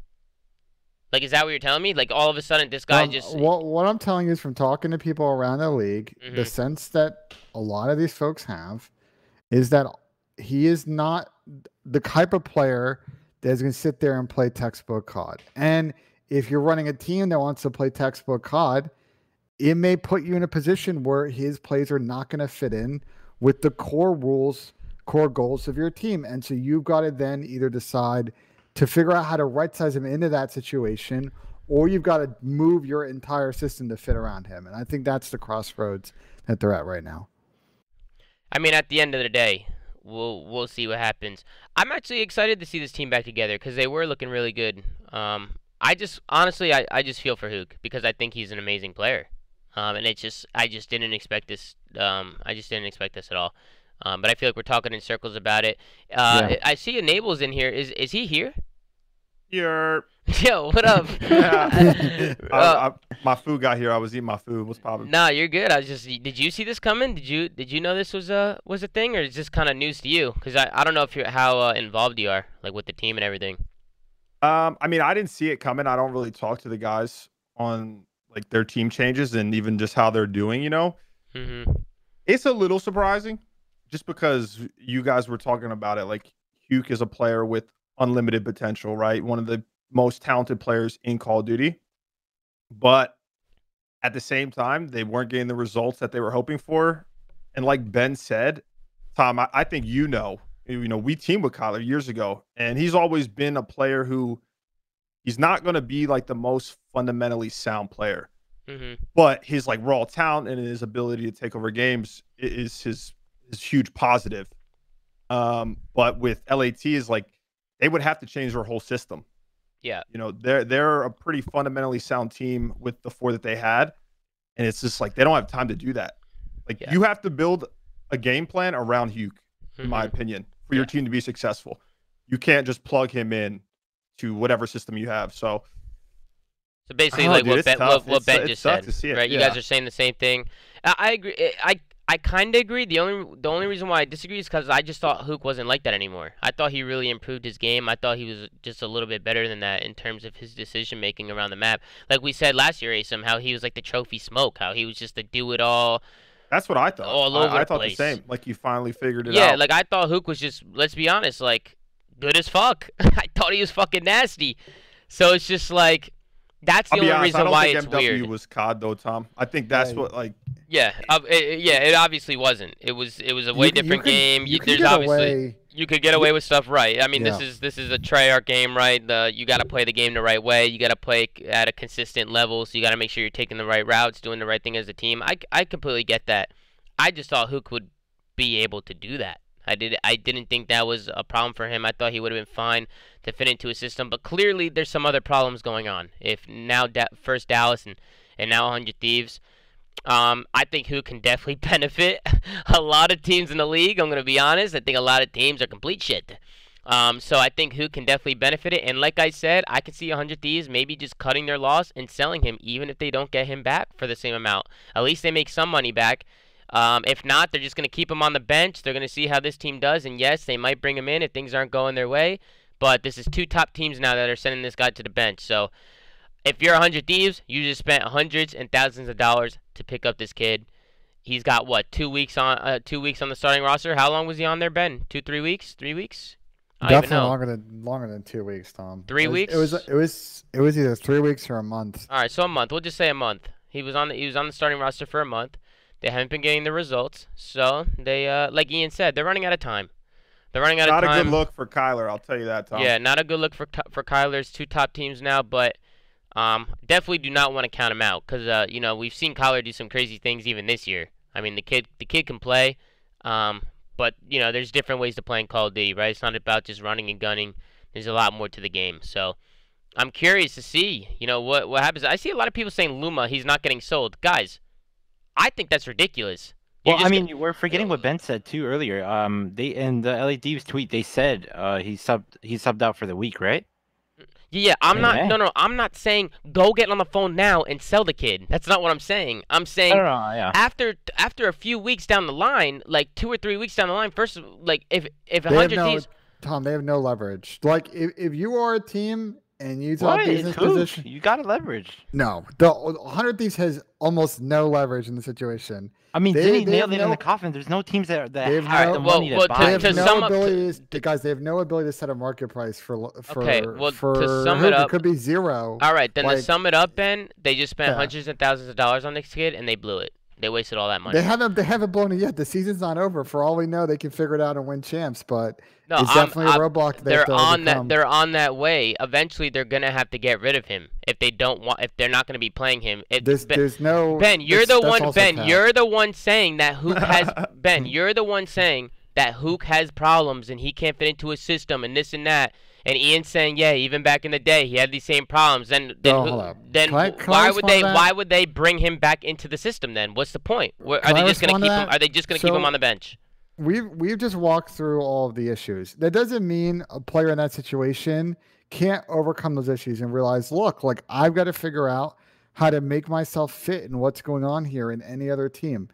A: Like, is that what you're telling me? Like, all of a sudden, this guy just...
B: What I'm telling you is from talking to people around the league, the sense that a lot of these folks have is that he is not the type of player that's going to sit there and play textbook COD. And if you're running a team that wants to play textbook COD, it may put you in a position where his plays are not going to fit in with the core rules, core goals of your team. And so you've got to then either decide to figure out how to right size him into that situation, or you've got to move your entire system to fit around him. And I think that's the crossroads that they're at right now.
A: I mean, at the end of the day, we'll see what happens. I'm actually excited to see this team back together because they were looking really good. I just feel for Huke because I think he's an amazing player. And I just didn't expect this. I just didn't expect this at all. But I feel like we're talking in circles about it. I see Enable's in here. Is he here?
E: Here.
A: Yo, what up?
E: My food got here. I was eating my food. What's poppin'?
A: Nah, you're good. Did you see this coming? Did you know this was a thing, or is this kind of news to you? Because I don't know if how involved you are, like with the team and everything.
E: I mean, I didn't see it coming. I don't really talk to the guys on like their team changes and even just how they're doing. You know, It's a little surprising, just because you guys were talking about it. Like Huke is a player with unlimited potential, right? One of the most talented players in Call of Duty. But at the same time, they weren't getting the results that they were hoping for. And like Ben said, Tom, I think you know, we teamed with Kyler years ago, and he's always been a player who he's not going to be like the most fundamentally sound player, but his like raw talent and his ability to take over games is his huge positive. But with LAT is like they would have to change their whole system.
A: Yeah,
E: they're a pretty fundamentally sound team with the 4 that they had, and it's just like they don't have time to do that. Like you have to build a game plan around Huke, in my opinion, for your team to be successful. You can't just plug him in to whatever system you have. So
A: basically, like what Ben just said, right? You
E: Yeah.
A: guys are saying the same thing. I agree. I kind of agree. The only reason why I disagree is because I just thought Huke wasn't like that anymore. I thought he really improved his game. I thought he was just a little bit better than that in terms of his decision making around the map. Like we said last year, Asim, how he was like the trophy smoke, how he was just the do it all.
E: That's what I thought.
A: All over
E: I
A: the
E: thought
A: place.
E: the same. Like you finally figured it out.
A: Yeah, like I thought Huke was just, let's be honest, like good as fuck. I thought he was fucking nasty. So it's just like that's the only reason why it's weird.
E: MW was COD though, Tom. I think that's what like.
A: Yeah, it obviously wasn't. It was a way different game. There's obviously you could get away with stuff, right? I mean, this is a Treyarch game, right? You got to play the game the right way. You got to play at a consistent level. So you got to make sure you're taking the right routes, doing the right thing as a team. I completely get that. I just thought Huke would be able to do that. I didn't think that was a problem for him. I thought he would have been fine to fit into a system, but clearly there's some other problems going on. If now first Dallas and now 100 Thieves. I think Huke can definitely benefit a lot of teams in the league. I'm going to be honest. I think a lot of teams are complete shit. So I think Huke can definitely benefit it. And like I said, I can see 100 Thieves maybe just cutting their loss and selling him, even if they don't get him back for the same amount. At least they make some money back. If not, they're just going to keep him on the bench. They're going to see how this team does. And yes, they might bring him in if things aren't going their way. But this is 2 top teams now that are sending this guy to the bench. So if you're 100 Thieves, you just spent hundreds and thousands of dollars to pick up this kid. He's got what, 2 weeks on 2 weeks on the starting roster. How long was he on there, Ben? 2-3 weeks? 3 weeks?
B: Definitely longer than 2 weeks, Tom.
A: 3 weeks?
B: It was either 3 weeks or a month.
A: All right, so a month. We'll just say a month. He was on the starting roster for a month. They haven't been getting the results, so they like Ian said, they're running out of time. They're running out of time.
E: Not a good look for Kyler, I'll tell you that, Tom.
A: Yeah, not a good look for Kyler's 2 top teams now, but definitely do not want to count him out because we've seen Kyler do some crazy things even this year. I mean, the kid can play, but there's different ways to play in Call of Duty, right? It's not about just running and gunning. There's a lot more to the game. So I'm curious to see, what happens. I see a lot of people saying Zoomaa, he's not getting sold, guys. I think that's ridiculous.
D: Well, I mean, we're forgetting what Ben said too earlier. They in the LA Thieves tweet they said he subbed out for the week, right?
A: Yeah, I'm not saying go get on the phone now and sell the kid. That's not what I'm saying. I'm saying after a few weeks down the line, like 2 or 3 weeks down the line, first, like if 100 Thieves,
B: Tom, they have no leverage. Like if you are a team and you top business position,
D: you got to leverage.
B: No, the 100 Thieves has almost no leverage in the situation.
D: I mean, did he nail it in the coffin? There's no teams that have the money to buy.
B: They have no ability, guys. They have no ability to set a market price for.
A: Okay, well, to sum it up,
B: it could be 0.
A: All right, then to sum it up, Ben, they just spent hundreds of thousands of dollars on this kid and they blew it. They wasted all that money.
B: They haven't blown it yet. The season's not over. For all we know, they can figure it out and win champs. But it's definitely a roadblock.
A: They're on that way. Eventually, they're gonna have to get rid of him if they're not gonna be playing him.
B: There's no
A: Ben. You're the one. Ben, you're the one saying that Huke has. Ben, you're the one saying that Huke has problems and he can't fit into a system and this and that. And Ian's saying, yeah, even back in the day, he had these same problems. Then why would they bring him back into the system? Then what's the point? Are they just going to keep him? Are they just going to keep him on the bench?
B: We've just walked through all of the issues. That doesn't mean a player in that situation can't overcome those issues and realize, look, like I've got to figure out how to make myself fit in what's going on here in any other team.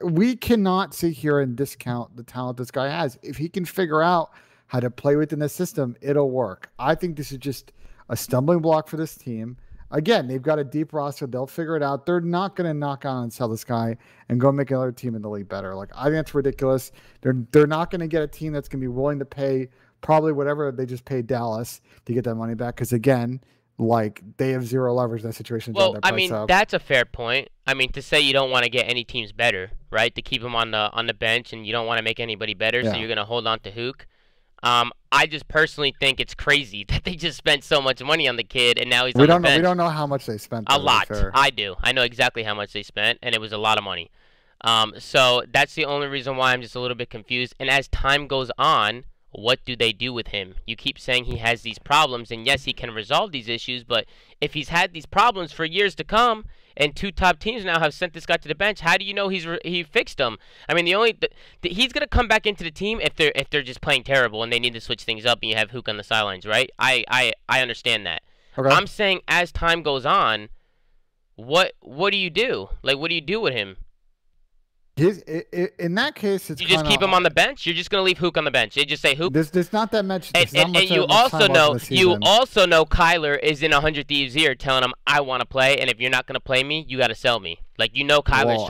B: We cannot sit here and discount the talent this guy has. If he can figure out how to play within the system, it'll work. I think this is just a stumbling block for this team. Again, they've got a deep roster. They'll figure it out. They're not going to knock out and sell this guy and go make another team in the league better. Like, I think that's ridiculous. They're not going to get a team that's going to be willing to pay probably whatever they just paid Dallas to get that money back. Because, again, like, they have 0 leverage in that situation.
A: Well, I mean, that's a fair point. I mean, to say you don't want to get any teams better, right? To keep him on the bench, and you don't want to make anybody better, so you're gonna hold on to Huke. I just personally think it's crazy that they just spent so much money on the kid, and now he's on the bench.
B: We don't know how much they spent.
A: A lot. I do. I know exactly how much they spent, and it was a lot of money. So that's the only reason why I'm just a little bit confused. And as time goes on, what do they do with him? You keep saying he has these problems, and yes, he can resolve these issues, but if he's had these problems for years to come, and 2 top teams now have sent this guy to the bench, how do you know he fixed them? I mean, he's gonna come back into the team if they're just playing terrible and they need to switch things up, and you have Huke on the sidelines, right? I understand that. Okay. I'm saying as time goes on, what do you do? Like, what do you do with him?
B: In that case, it's
A: you just keep him on the bench. You're just gonna leave Huke on the bench. They just say Huke.
B: There's not that much.
A: And you also know Kyler is in 100 Thieves' ear, telling him, "I want to play, and if you're not gonna play me, you got to sell me." Like, you know, Kyler's.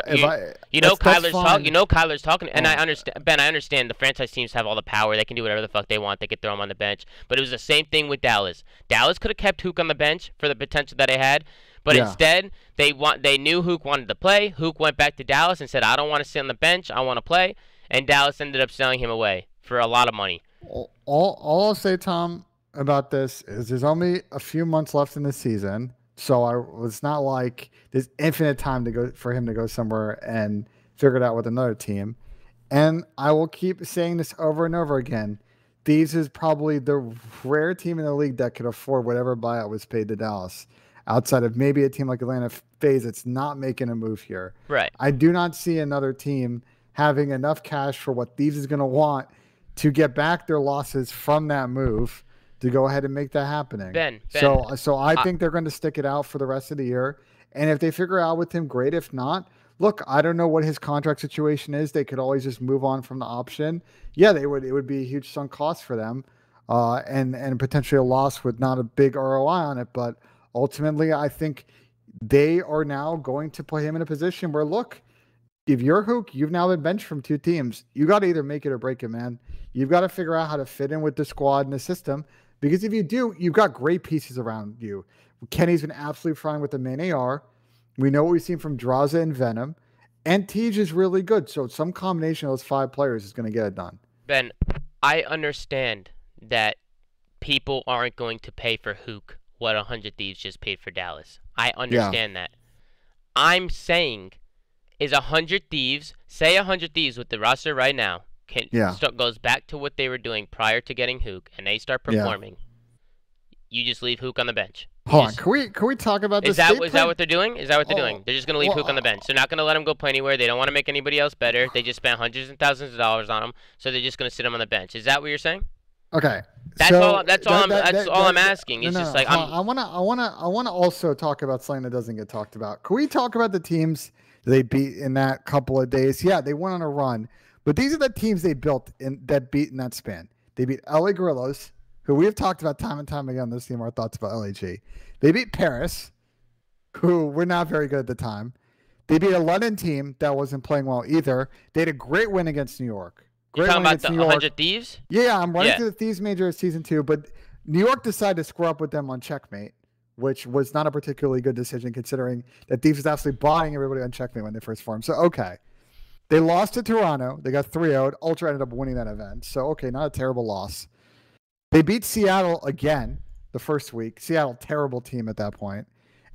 A: Kyler's talking, and I understand. Ben, I understand the franchise teams have all the power. They can do whatever the fuck they want. They could throw him on the bench. But it was the same thing with Dallas. Dallas could have kept Huke on the bench for the potential that they had. But instead, they knew Huke wanted to play. Huke went back to Dallas and said, "I don't want to sit on the bench. I want to play." And Dallas ended up selling him away for a lot of money.
B: All I'll say, Tom, about this is there's only a few months left in the season, so it's not like there's infinite time to go for him to go somewhere and figure it out with another team. And I will keep saying this over and over again. Thieves is probably the rare team in the league that could afford whatever buyout was paid to Dallas. Outside of maybe a team like Atlanta FaZe, it's not making a move here.
A: Right.
B: I do not see another team having enough cash for what Thieves is going to want to get back their losses from that move to go ahead and make that happening. So I think they're going to stick it out for the rest of the year. And if they figure out with him, great. If not, look, I don't know what his contract situation is. They could always just move on from the option. Yeah, they would. It would be a huge sunk cost for them, and potentially a loss with not a big ROI on it, but ultimately, I think they are now going to put him in a position where, look, if you're Huke, you've now been benched from 2 teams. You got to either make it or break it, man. You've got to figure out how to fit in with the squad and the system, because if you do, you've got great pieces around you. Kenny's been absolutely fine with the main AR. We know what we've seen from Draza and Venom, and Tej is really good. So some combination of those 5 players is going to get it done.
A: Ben, I understand that people aren't going to pay for Huke what 100 Thieves just paid for Dallas. I understand that. I'm saying is 100 Thieves, say 100 Thieves with the roster right now, goes back to what they were doing prior to getting Huke, and they start performing. You just leave Huke on the bench.
B: Hold on, can we talk about this?
A: Is that what they're doing? Is that what they're doing? They're just going to leave Huke on the bench. They're not going to let him go play anywhere. They don't want to make anybody else better. They just spent hundreds and thousands of dollars on him, so they're just going to sit him on the bench. Is that what you're saying?
B: Okay.
A: That's all I'm asking. It's just like
B: I wanna also talk about something that doesn't get talked about. Can we talk about the teams they beat in that couple of days? Yeah, they went on a run, but these are the teams they built that beat in that span. They beat LA Gorillas, who we have talked about time and time again on this team. Our thoughts about LAG. They beat Paris, who were not very good at the time. They beat a London team that wasn't playing well either. They had a great win against New York.
A: You're talking about the 100 Thieves?
B: Yeah, I'm running through the Thieves Major of Season 2, but New York decided to square up with them on Checkmate, which was not a particularly good decision considering that Thieves was absolutely buying everybody on Checkmate when they first formed. So, okay. They lost to Toronto. They got 3-0'd. Ultra ended up winning that event. So, okay, not a terrible loss. They beat Seattle again the first week. Seattle, terrible team at that point.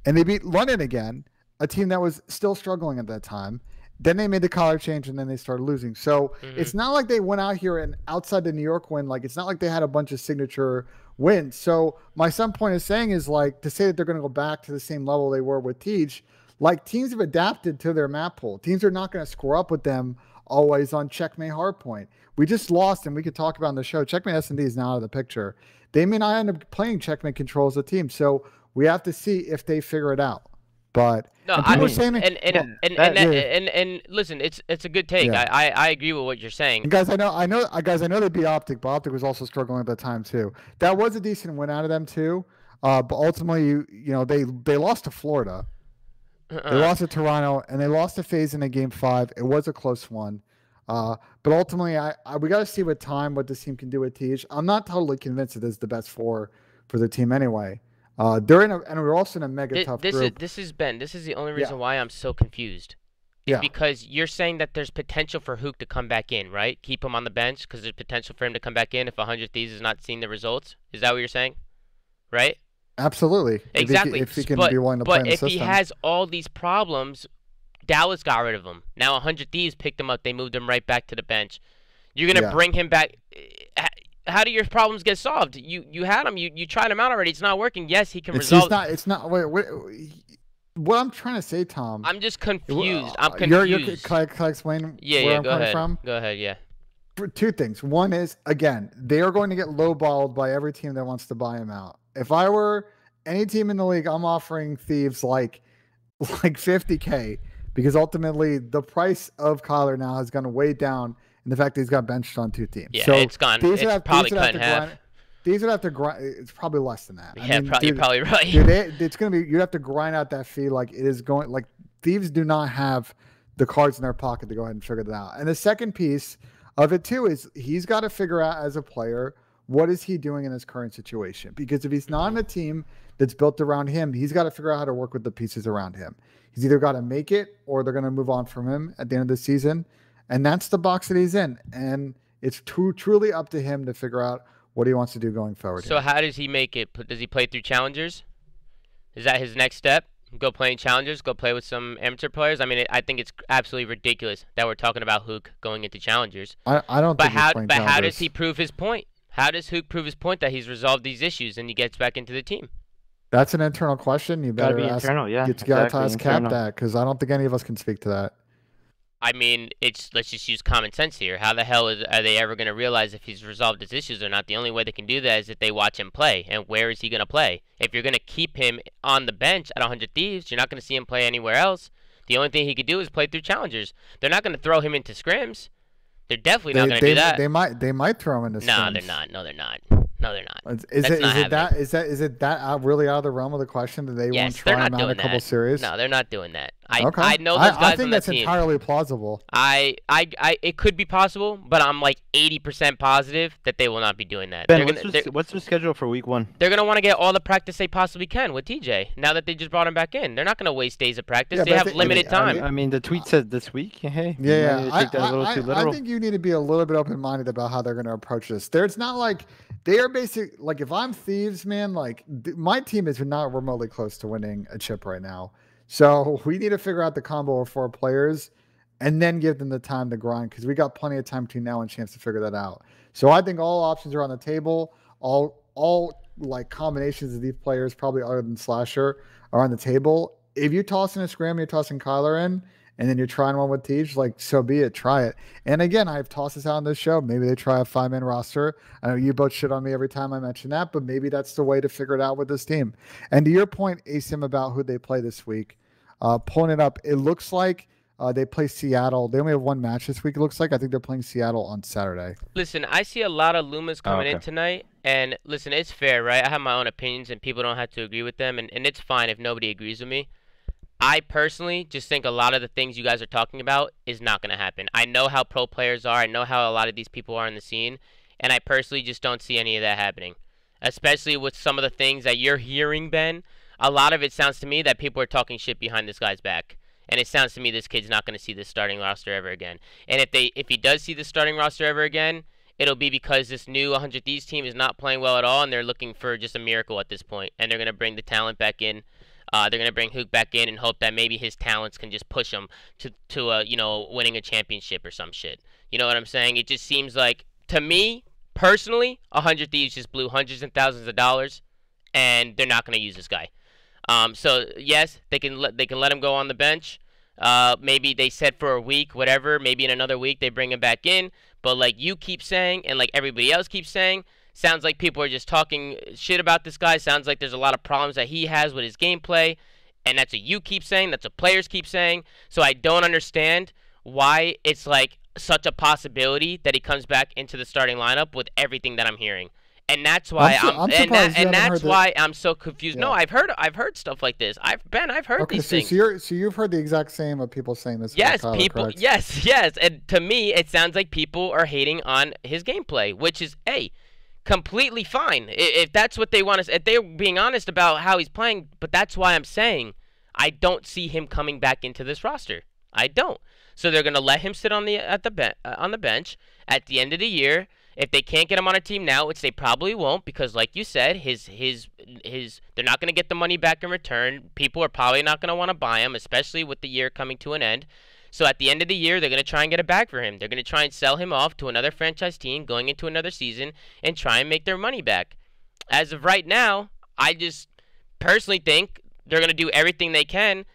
B: And they beat London again, a team that was still struggling at that time. Then they made the collar change, and then they started losing. So it's not like they went out here and outside the New York win. Like, it's not like they had a bunch of signature wins. So my some point is saying is, like, to say that they're going to go back to the same level they were with Tej, like, teams have adapted to their map pool. Teams are not going to score up with them always on Checkmate Hardpoint. We just lost, and we could talk about on the show. Checkmate S&D is now out of the picture. They may not end up playing Checkmate Control as a team. So we have to see if they figure it out. But
A: no, I mean, and listen, it's a good take. Yeah. I agree with what you're saying.
B: And guys, I know they beat Optic, but Optic was also struggling at that time too. That was a decent win out of them too. But ultimately, you know, they lost to Florida, they lost to Toronto, and they lost to FaZe in a game 5. It was a close one. But ultimately, we got to see with time what this team can do with Tej. I'm not totally convinced that this is the best 4 for the team anyway. And we're also in a mega tough group.
A: This is the only reason why I'm so confused. Is because you're saying that there's potential for Huke to come back in, right? Keep him on the bench because there's potential for him to come back in if 100 Thieves is not seeing the results. Is that what you're saying? Right?
B: Absolutely.
A: Exactly.
B: If he can be willing to play in the system.
A: But if he has all these problems, Dallas got rid of him. Now 100 Thieves picked him up. They moved him right back to the bench. You're going to bring him back. How do your problems get solved? You had him. You tried him out already. It's not working. Yes, he can resolve.
B: It's not. Wait. What I'm trying to say, Tom.
A: I'm just confused. I'm confused.
B: Can I explain where I'm coming from?
A: Go ahead, yeah.
B: Two things. One is, again, they are going to get lowballed by every team that wants to buy him out. If I were any team in the league, I'm offering Thieves like $50K because ultimately the price of Kyler now has gone way down in the fact that he's got benched on 2 teams.
A: Yeah, so it's gone. It's probably cut in half.
B: These would have to grind. It's probably less than that.
A: Yeah, you're probably right.
B: Dude, it's gonna be. You have to grind out that fee like it is going. Like Thieves do not have the cards in their pocket to go ahead and figure that out. And the second piece of it too is he's got to figure out as a player what is he doing in his current situation. Because if he's not in a team that's built around him, he's got to figure out how to work with the pieces around him. He's either got to make it or they're going to move on from him at the end of the season. And that's the box that he's in. And it's truly up to him to figure out what he wants to do going forward.
A: So how does he make it? Does he play through challengers? Is that his next step? Go play in challengers? Go play with some amateur players? I mean, I think it's absolutely ridiculous that we're talking about Huke going into challengers.
B: I don't think he's playing challengers.
A: How does he prove his point? How does Huke prove his point that he's resolved these issues and he gets back into the team?
B: That's an internal question. You better
D: ask. Internal, yeah.
B: You got to ask Cap that because I don't think any of us can speak to that.
A: I mean, let's just use common sense here. How the hell are they ever going to realize if he's resolved his issues or not? The only way they can do that is if they watch him play. And where is he going to play? If you're going to keep him on the bench at 100 Thieves, you're not going to see him play anywhere else. The only thing he could do is play through challengers. They're not going to throw him into scrims. They're definitely not going to do that.
B: They might throw him into scrims.
A: No, they're not. No, they're not. No, they're not.
B: Is it that really out of the realm of the question that they won't try him out in a couple series?
A: No, they're not doing that. I know those guys
B: I think
A: on
B: that's
A: the team.
B: entirely plausible.
A: It could be possible, but I'm like 80% positive that they will not be doing that.
D: Ben, what's their schedule for week 1?
A: They're gonna want to get all the practice they possibly can with TJ. Now that they just brought him back in, they're not gonna waste days of practice. They have limited time.
D: I mean, the tweet said this week. Hey,
B: I think you need to be a little bit open-minded about how they're gonna approach this. It's not like they are basic. Like if I'm Thieves, man, like my team is not remotely close to winning a chip right now. So we need to figure out the combo of 4 players and then give them the time to grind because we got plenty of time between now and chance to figure that out. So I think all options are on the table. All like combinations of these players, probably other than Slasher, are on the table. If you toss in a scram, you're tossing Kyler in, and then you're trying one with Thieves, like so be it. Try it. And again, I've tossed this out on this show. Maybe they try a 5-man roster. I know you both shit on me every time I mention that, but maybe that's the way to figure it out with this team. And to your point, Asim, about who they play this week, pulling it up, it looks like they play Seattle. They only have 1 match this week, it looks like. I think they're playing Seattle on Saturday.
A: Listen, I see a lot of Lumas coming in tonight. And listen, it's fair, right? I have my own opinions, and people don't have to agree with them. And it's fine if nobody agrees with me. I personally just think a lot of the things you guys are talking about is not going to happen. I know how pro players are. I know how a lot of these people are in the scene. And I personally just don't see any of that happening. Especially with some of the things that you're hearing, Ben. A lot of it sounds to me that people are talking shit behind this guy's back. And it sounds to me this kid's not going to see this starting roster ever again. And if he does see the starting roster ever again, it'll be because this new 100 Thieves team is not playing well at all. And they're looking for just a miracle at this point. And they're going to bring the talent back in. They're going to bring Huke back in and hope that maybe his talents can just push him to winning a championship or some shit. You know what I'm saying? It just seems like, to me, personally, 100 Thieves just blew hundreds and thousands of dollars, and they're not going to use this guy. So, yes, they can let him go on the bench. Maybe they set for a week, whatever. Maybe in another week they bring him back in. But like you keep saying and like everybody else keeps saying, sounds like people are just talking shit about this guy. Sounds like there's a lot of problems that he has with his gameplay. And that's what you keep saying. That's what players keep saying. So I don't understand why it's like such a possibility that he comes back into the starting lineup with everything that I'm hearing. And that's why I'm so confused. Yeah. No, I've heard stuff like this. I've heard these things.
B: So you've heard the exact same of people saying this.
A: Yes, people. Yes. And to me, it sounds like people are hating on his gameplay, which is, hey, completely fine if that's what they want to. If they're being honest about how he's playing, but that's why I'm saying I don't see him coming back into this roster. I don't. So they're gonna let him sit on the bench at the end of the year. If they can't get him on a team now, which they probably won't, because like you said, they're not gonna get the money back in return. People are probably not gonna want to buy him, especially with the year coming to an end. So at the end of the year, they're going to try and get a bag for him. They're going to try and sell him off to another franchise team going into another season and try and make their money back. As of right now, I just personally think they're going to do everything they can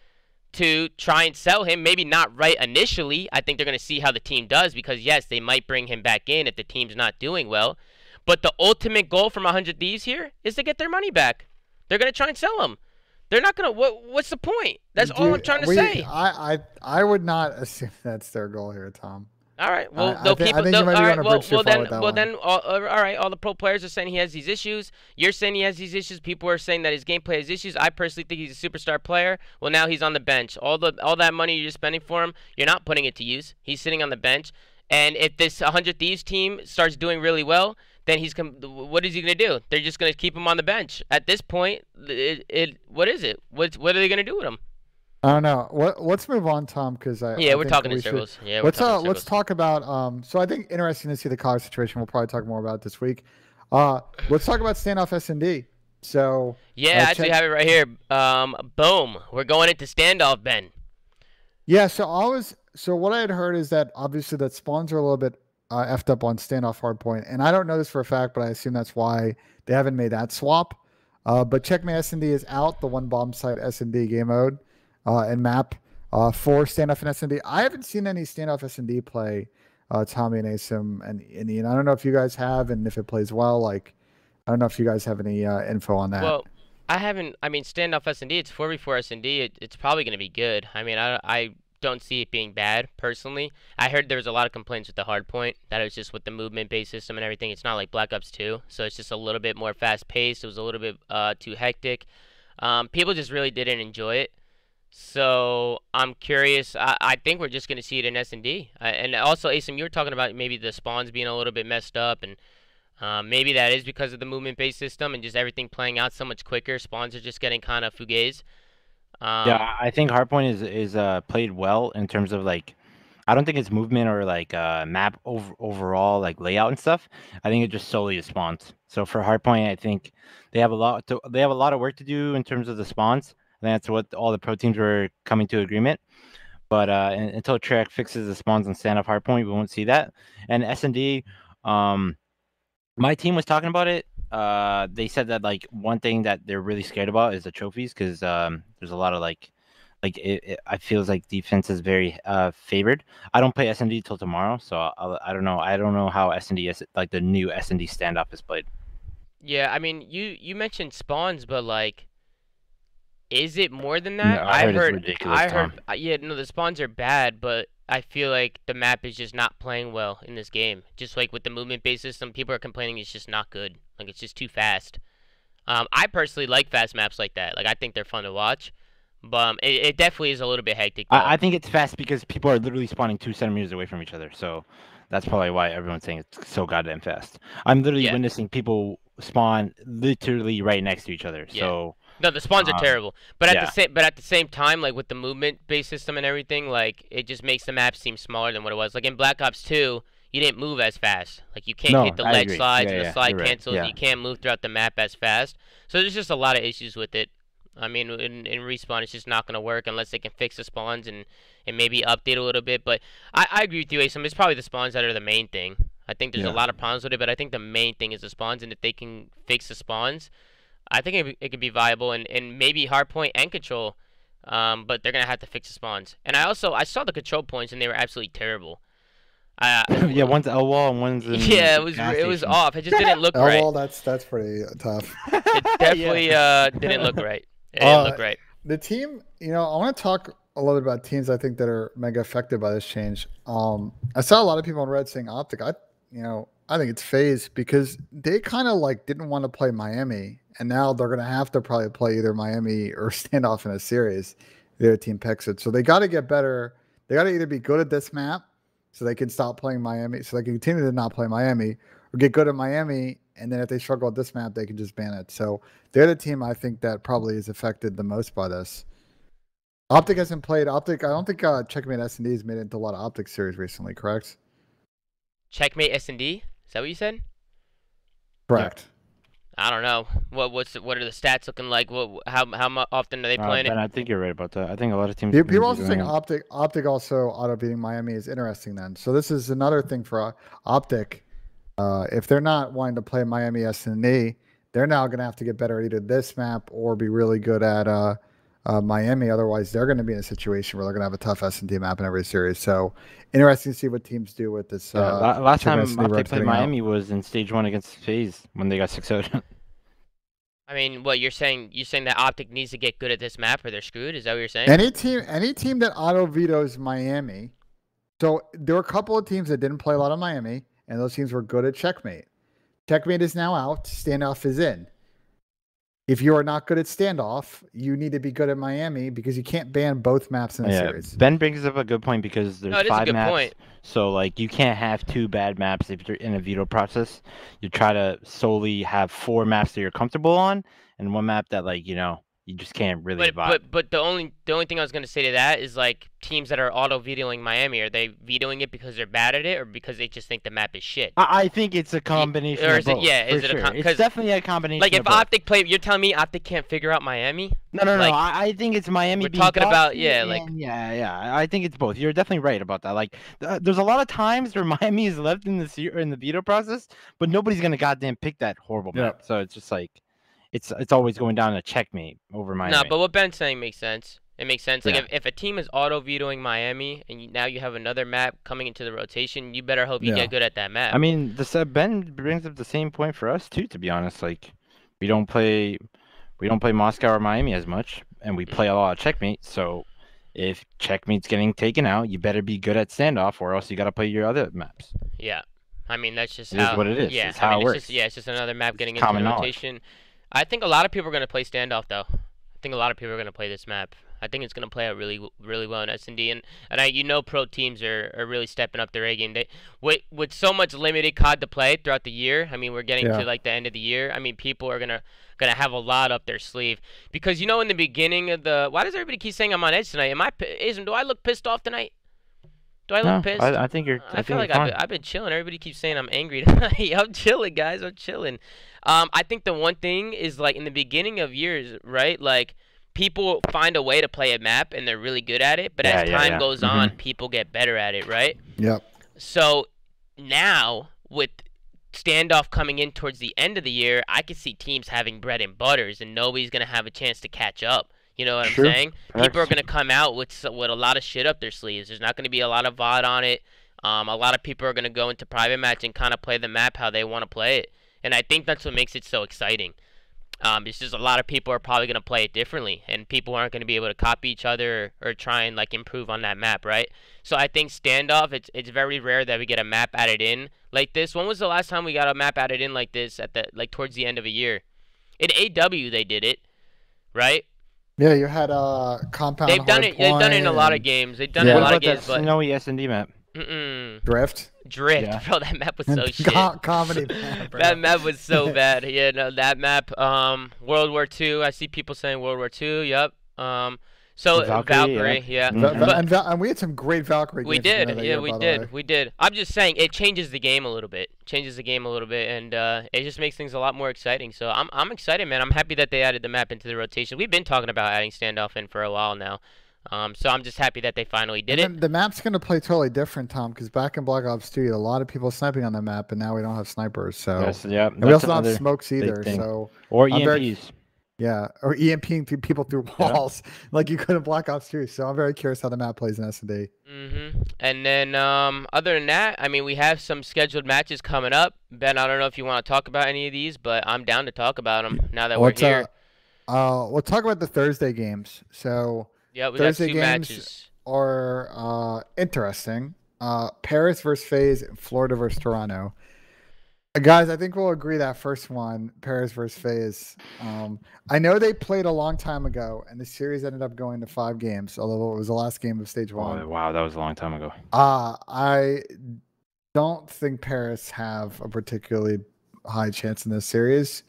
A: to try and sell him. Maybe not right initially. I think they're going to see how the team does because, yes, they might bring him back in if the team's not doing well. But the ultimate goal from 100 Thieves here is to get their money back. They're going to try and sell him. They're not gonna. What's the point? That's all I'm trying to say.
B: I would not assume that's their goal here, Tom.
A: All right. Well, they'll keep. All right. Then. All right. All the pro players are saying he has these issues. You're saying he has these issues. People are saying that his gameplay has issues. I personally think he's a superstar player. Well, now he's on the bench. All that money you're spending for him, you're not putting it to use. He's sitting on the bench. And if this 100 Thieves team starts doing really well, then what is he going to do? They're just going to keep him on the bench. At this point, what is it? What are they going to do with him?
B: I don't know. Let's move on, Tom, because
A: we're talking in circles. Yeah,
B: let's talk about so I think interesting to see the college situation. We'll probably talk more about it this week. Let's talk about Standoff S&D. So
A: yeah, I actually have it right here. Boom, we're going into Standoff, Ben.
B: Yeah, so what I had heard is that obviously that spawns are a little bit effed up on Standoff Hardpoint, and I don't know this for a fact, but I assume that's why they haven't made that swap. But Checkmate S&D is out, the one bomb site S&D game mode and map for Standoff and S&D. I haven't seen any Standoff S&D play, Tommy and Asim and Ian. I don't know if you guys have, and if it plays well. Like, I don't know if you guys have any info on that.
A: Well, I haven't. I mean, Standoff S&D, it's 4v4 S&D. It's probably going to be good. I mean, I don't see it being bad personally. I heard there was a lot of complaints with the hardpoint, that it was just with the movement-based system and everything. It's not like Black Ops 2, so it's just a little bit more fast-paced. It was a little bit too hectic. People just really didn't enjoy it. So I'm curious. I think we're just going to see it in S&D. And also, Asim, you were talking about maybe the spawns being a little bit messed up, and maybe that is because of the movement-based system and just everything playing out so much quicker. Spawns are just getting kind of fugazi.
D: Yeah, I think Hardpoint is played well in terms of like, I don't think it's movement or like map overall like layout and stuff. I think it just solely is spawns. So for Hardpoint, I think they have a lot of work to do in terms of the spawns. I think that's what all the pro teams were coming to agreement. But until Treyarch fixes the spawns on Standoff Hardpoint, we won't see that. And S&D, my team was talking about it. They said that like one thing that they're really scared about is the trophies because there's a lot of I feels like defense is very favored. I don't play S&D till tomorrow, so I don't know. I don't know how S&D is like the new S&D Standoff is played.
A: Yeah, I mean you mentioned spawns, but like, is it more than that?
D: No, I heard it's ridiculous,
A: yeah, no, the spawns are bad, but I feel like the map is just not playing well in this game. Just like with the movement-based system, people are complaining it's just not good. Like, it's just too fast. I personally like fast maps like that. Like, I think they're fun to watch. But it definitely is a little bit hectic.
D: I think it's fast because people are literally spawning 2 centimeters away from each other. So that's probably why everyone's saying it's so goddamn fast. I'm literally witnessing people spawn literally right next to each other. Yeah. So
A: no, the spawns are terrible. But at the same time, like with the movement-based system and everything, like it just makes the map seem smaller than what it was. Like in Black Ops 2, you didn't move as fast. Like you can't hit the ledge slides and the slide cancels. Right. You can't move throughout the map as fast. So there's just a lot of issues with it. I mean, in Respawn, it's just not going to work unless they can fix the spawns and maybe update a little bit. But I agree with you, Asim. It's probably the spawns that are the main thing. I think there's a lot of problems with it, but I think the main thing is the spawns. And if they can fix the spawns, I think it could be viable and maybe hardpoint and control. But they're going to have to fix the spawns. And I saw the control points, and they were absolutely terrible.
D: Yeah, one's L wall and one's
A: it was off. It just didn't look right.
B: L wall, that's pretty tough.
A: It definitely didn't look right. It didn't look right.
B: The team, I want to talk a little bit about teams I think that are mega affected by this change. I saw a lot of people on Red saying Optic. I think it's FaZe because they kind of like didn't want to play Miami, and now they're gonna have to probably play either Miami or Standoff in a series. Their team picks it, so they got to get better. They got to either be good at this map, so they can stop playing Miami, so they can continue to not play Miami, or get good at Miami and then if they struggle at this map, they can just ban it. So they're the team I think that probably is affected the most by this. Optic hasn't played Optic. I don't think Checkmate S&D has made it into a lot of Optic series recently, correct?
A: Checkmate S&D? Is that what you said?
B: Correct.
A: I don't know. What are the stats looking like? How often are they playing
D: Ben,
A: it?
D: I think you're right about that. I think a lot of teams.
B: People also think Optic also auto beating Miami is interesting. Then, so this is another thing for Optic. If they're not wanting to play Miami S&D, they're now going to have to get better at either this map or be really good at Miami. Otherwise, they're going to be in a situation where they're going to have a tough S&D map in every series. So interesting to see what teams do with this.
D: Last time Optic played Miami was in Stage 1 against FaZe when they got 6-0.
A: I mean, what you're saying that Optic needs to get good at this map or they're screwed? Is that what you're saying?
B: Any team that auto vetoes Miami. So there were a couple of teams that didn't play a lot of Miami, and those teams were good at Checkmate. Checkmate is now out. Standoff is in. If you are not good at Standoff, you need to be good at Miami because you can't ban both maps in a series.
D: Ben brings up a good point because there's 5 maps.
A: Point.
D: So like you can't have 2 bad maps if you're in a veto process. You try to solely have 4 maps that you're comfortable on and 1 map that like, you just can't really vibe.
A: But the only thing I was gonna say to that is like teams that are auto vetoing Miami, are they vetoing it because they're bad at it or because they just think the map is shit?
D: I think it's a combination. Or is
A: it?
D: Both,
A: Yeah, is it
D: sure.
A: It's
D: definitely a combination.
A: Like if
D: of both.
A: Optic play, you're telling me Optic can't figure out Miami?
D: No. I think it's Miami.
A: We're talking about yeah.
D: I think it's both. You're definitely right about that. Like, there's a lot of times where Miami is left in the veto process, but nobody's gonna goddamn pick that horrible map. So it's just like. It's always going down to Checkmate over Miami.
A: No, but what Ben's saying makes sense. It makes sense. Like if a team is auto vetoing Miami and now you have another map coming into the rotation, you better hope you get good at that map.
D: I mean, Ben brings up the same point for us too. To be honest, like we don't play Moscow or Miami as much, and we play a lot of Checkmate. So if Checkmate's getting taken out, you better be good at Standoff, or else you got to play your other maps.
A: Yeah, I mean that's just
D: how what it is.
A: Yeah,
D: it's how it works.
A: It's just another map getting into the rotation. I think a lot of people are going to play Standoff, though. I think a lot of people are going to play this map. I think it's going to play out really, really well in S&D. And pro teams are really stepping up their A game. With so much limited COD to play throughout the year, I mean, we're getting to, like, the end of the year. I mean, people are going to have a lot up their sleeve. Because, in the beginning of the... Why does everybody keep saying I'm on edge tonight? Asim, do I look pissed off tonight? Do I look pissed?
D: I think you're.
A: I feel like I've been chilling. Everybody keeps saying I'm angry tonight. I'm chilling, guys. I'm chilling. I think the one thing is like in the beginning of years, right? Like people find a way to play a map and they're really good at it. But as time goes on, people get better at it, right?
B: Yep.
A: So now with Standoff coming in towards the end of the year, I could see teams having bread and butters, and nobody's gonna have a chance to catch up. You know what I'm saying? People are going to come out with a lot of shit up their sleeves. There's not going to be a lot of VOD on it. A lot of people are going to go into private match and kind of play the map how they want to play it. And I think that's what makes it so exciting. It's just a lot of people are probably going to play it differently. And people aren't going to be able to copy each other or try and like improve on that map, right? So I think Standoff, it's very rare that we get a map added in like this. When was the last time we got a map added in like this towards the end of a year? In AW they did it, right?
B: Yeah, you had Compound.
A: They've done it in a lot of games. They've done it in a lot of games, but
D: snowy S&D map.
B: Drift.
A: Yeah. Bro, that map was so shit.
B: Comedy map, bro.
A: That map was so bad. Yeah, no, that map. World War II. I see people saying World War II. Yep. So Valkyrie, yeah.
B: And we had some great Valkyrie games.
A: We did, we did. I'm just saying it changes the game a little bit. And it just makes things a lot more exciting. So I'm excited, man. I'm happy that they added the map into the rotation. We've been talking about adding Standoff in for a while now. So I'm just happy that they finally did it.
B: The map's going to play totally different, Tom, because back in Black Ops 2, you had a lot of people sniping on the map, and now we don't have snipers. So and we also don't have smokes either. So
D: or EMPs.
B: Yeah, or EMPing people through walls like you could in Black Ops 2. So I'm very curious how the map plays in S&D.
A: And then other than that, I mean, we have some scheduled matches coming up. Ben, I don't know if you want to talk about any of these, but I'm down to talk about them now that we're here.
B: We'll talk about the Thursday games. So
A: yeah, we
B: Thursday
A: got two
B: games
A: matches.
B: Are interesting. Paris versus FaZe, Florida versus Toronto. Guys, I think we'll agree that first one, Paris versus FaZe. I know they played a long time ago, and the series ended up going to 5 games, although it was the last game of Stage 1.
D: Oh, wow, that was a long time ago.
B: I don't think Paris have a particularly high chance in this series.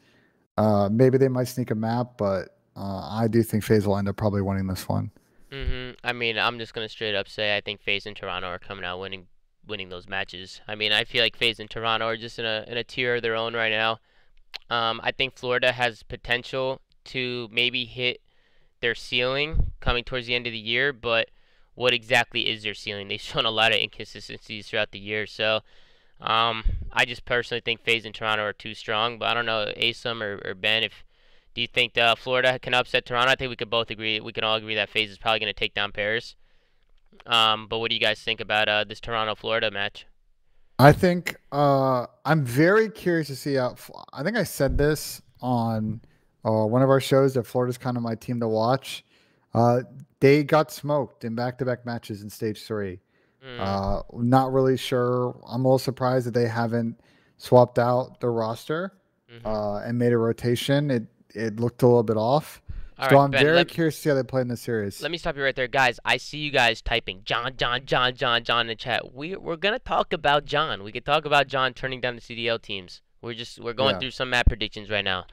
B: Maybe they might sneak a map, but I do think FaZe will end up probably winning this one.
A: I mean, I'm just gonna straight up say I think FaZe and Toronto are coming out winning those matches. I mean, I feel like FaZe and Toronto are just in a tier of their own right now. I think Florida has potential to maybe hit their ceiling coming towards the end of the year, but what exactly is their ceiling? They've shown a lot of inconsistencies throughout the year, so I just personally think FaZe and Toronto are too strong. But I don't know, Asim or Ben, if do you think Florida can upset Toronto? I think we could both agree. We can all agree that FaZe is probably going to take down Paris. But what do you guys think about this Toronto-Florida match?
B: I think I'm very curious to see how. I think I said this on one of our shows that Florida's kind of my team to watch. They got smoked in back-to-back matches in stage 3. Not really sure. I'm a little surprised that they haven't swapped out the roster and made a rotation. It looked a little bit off.
A: All
B: So
A: right,
B: I'm
A: Ben,
B: very curious to see how they play in this series.
A: let me stop you right there, guys. I see you guys typing John in the chat. We're gonna talk about John. We could talk about John turning down the CDL teams. We're going through some map predictions right now.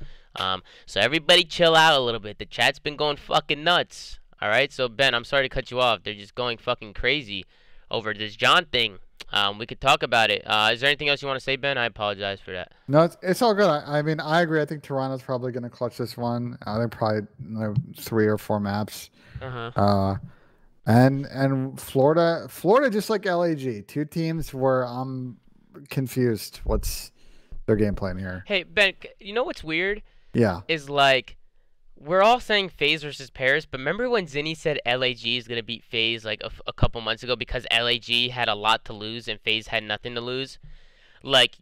A: So everybody chill out a little bit. The chat's been going fucking nuts. All right. So Ben, I'm sorry to cut you off. They're just going fucking crazy over this John thing. We could talk about it. Is there anything else you want to say, Ben? I apologize for that.
B: No, it's all good. I mean, I agree. I think Toronto's probably going to clutch this one. They're probably 3 or 4 maps. And Florida just like LAG, 2 teams where I'm confused. What's their game plan here?
A: Hey Ben, you know what's weird?
B: Yeah.
A: Is like we're all saying FaZe versus Paris, but remember when Zinni said LAG is gonna beat FaZe like a couple months ago because LAG had a lot to lose and FaZe had nothing to lose? Like,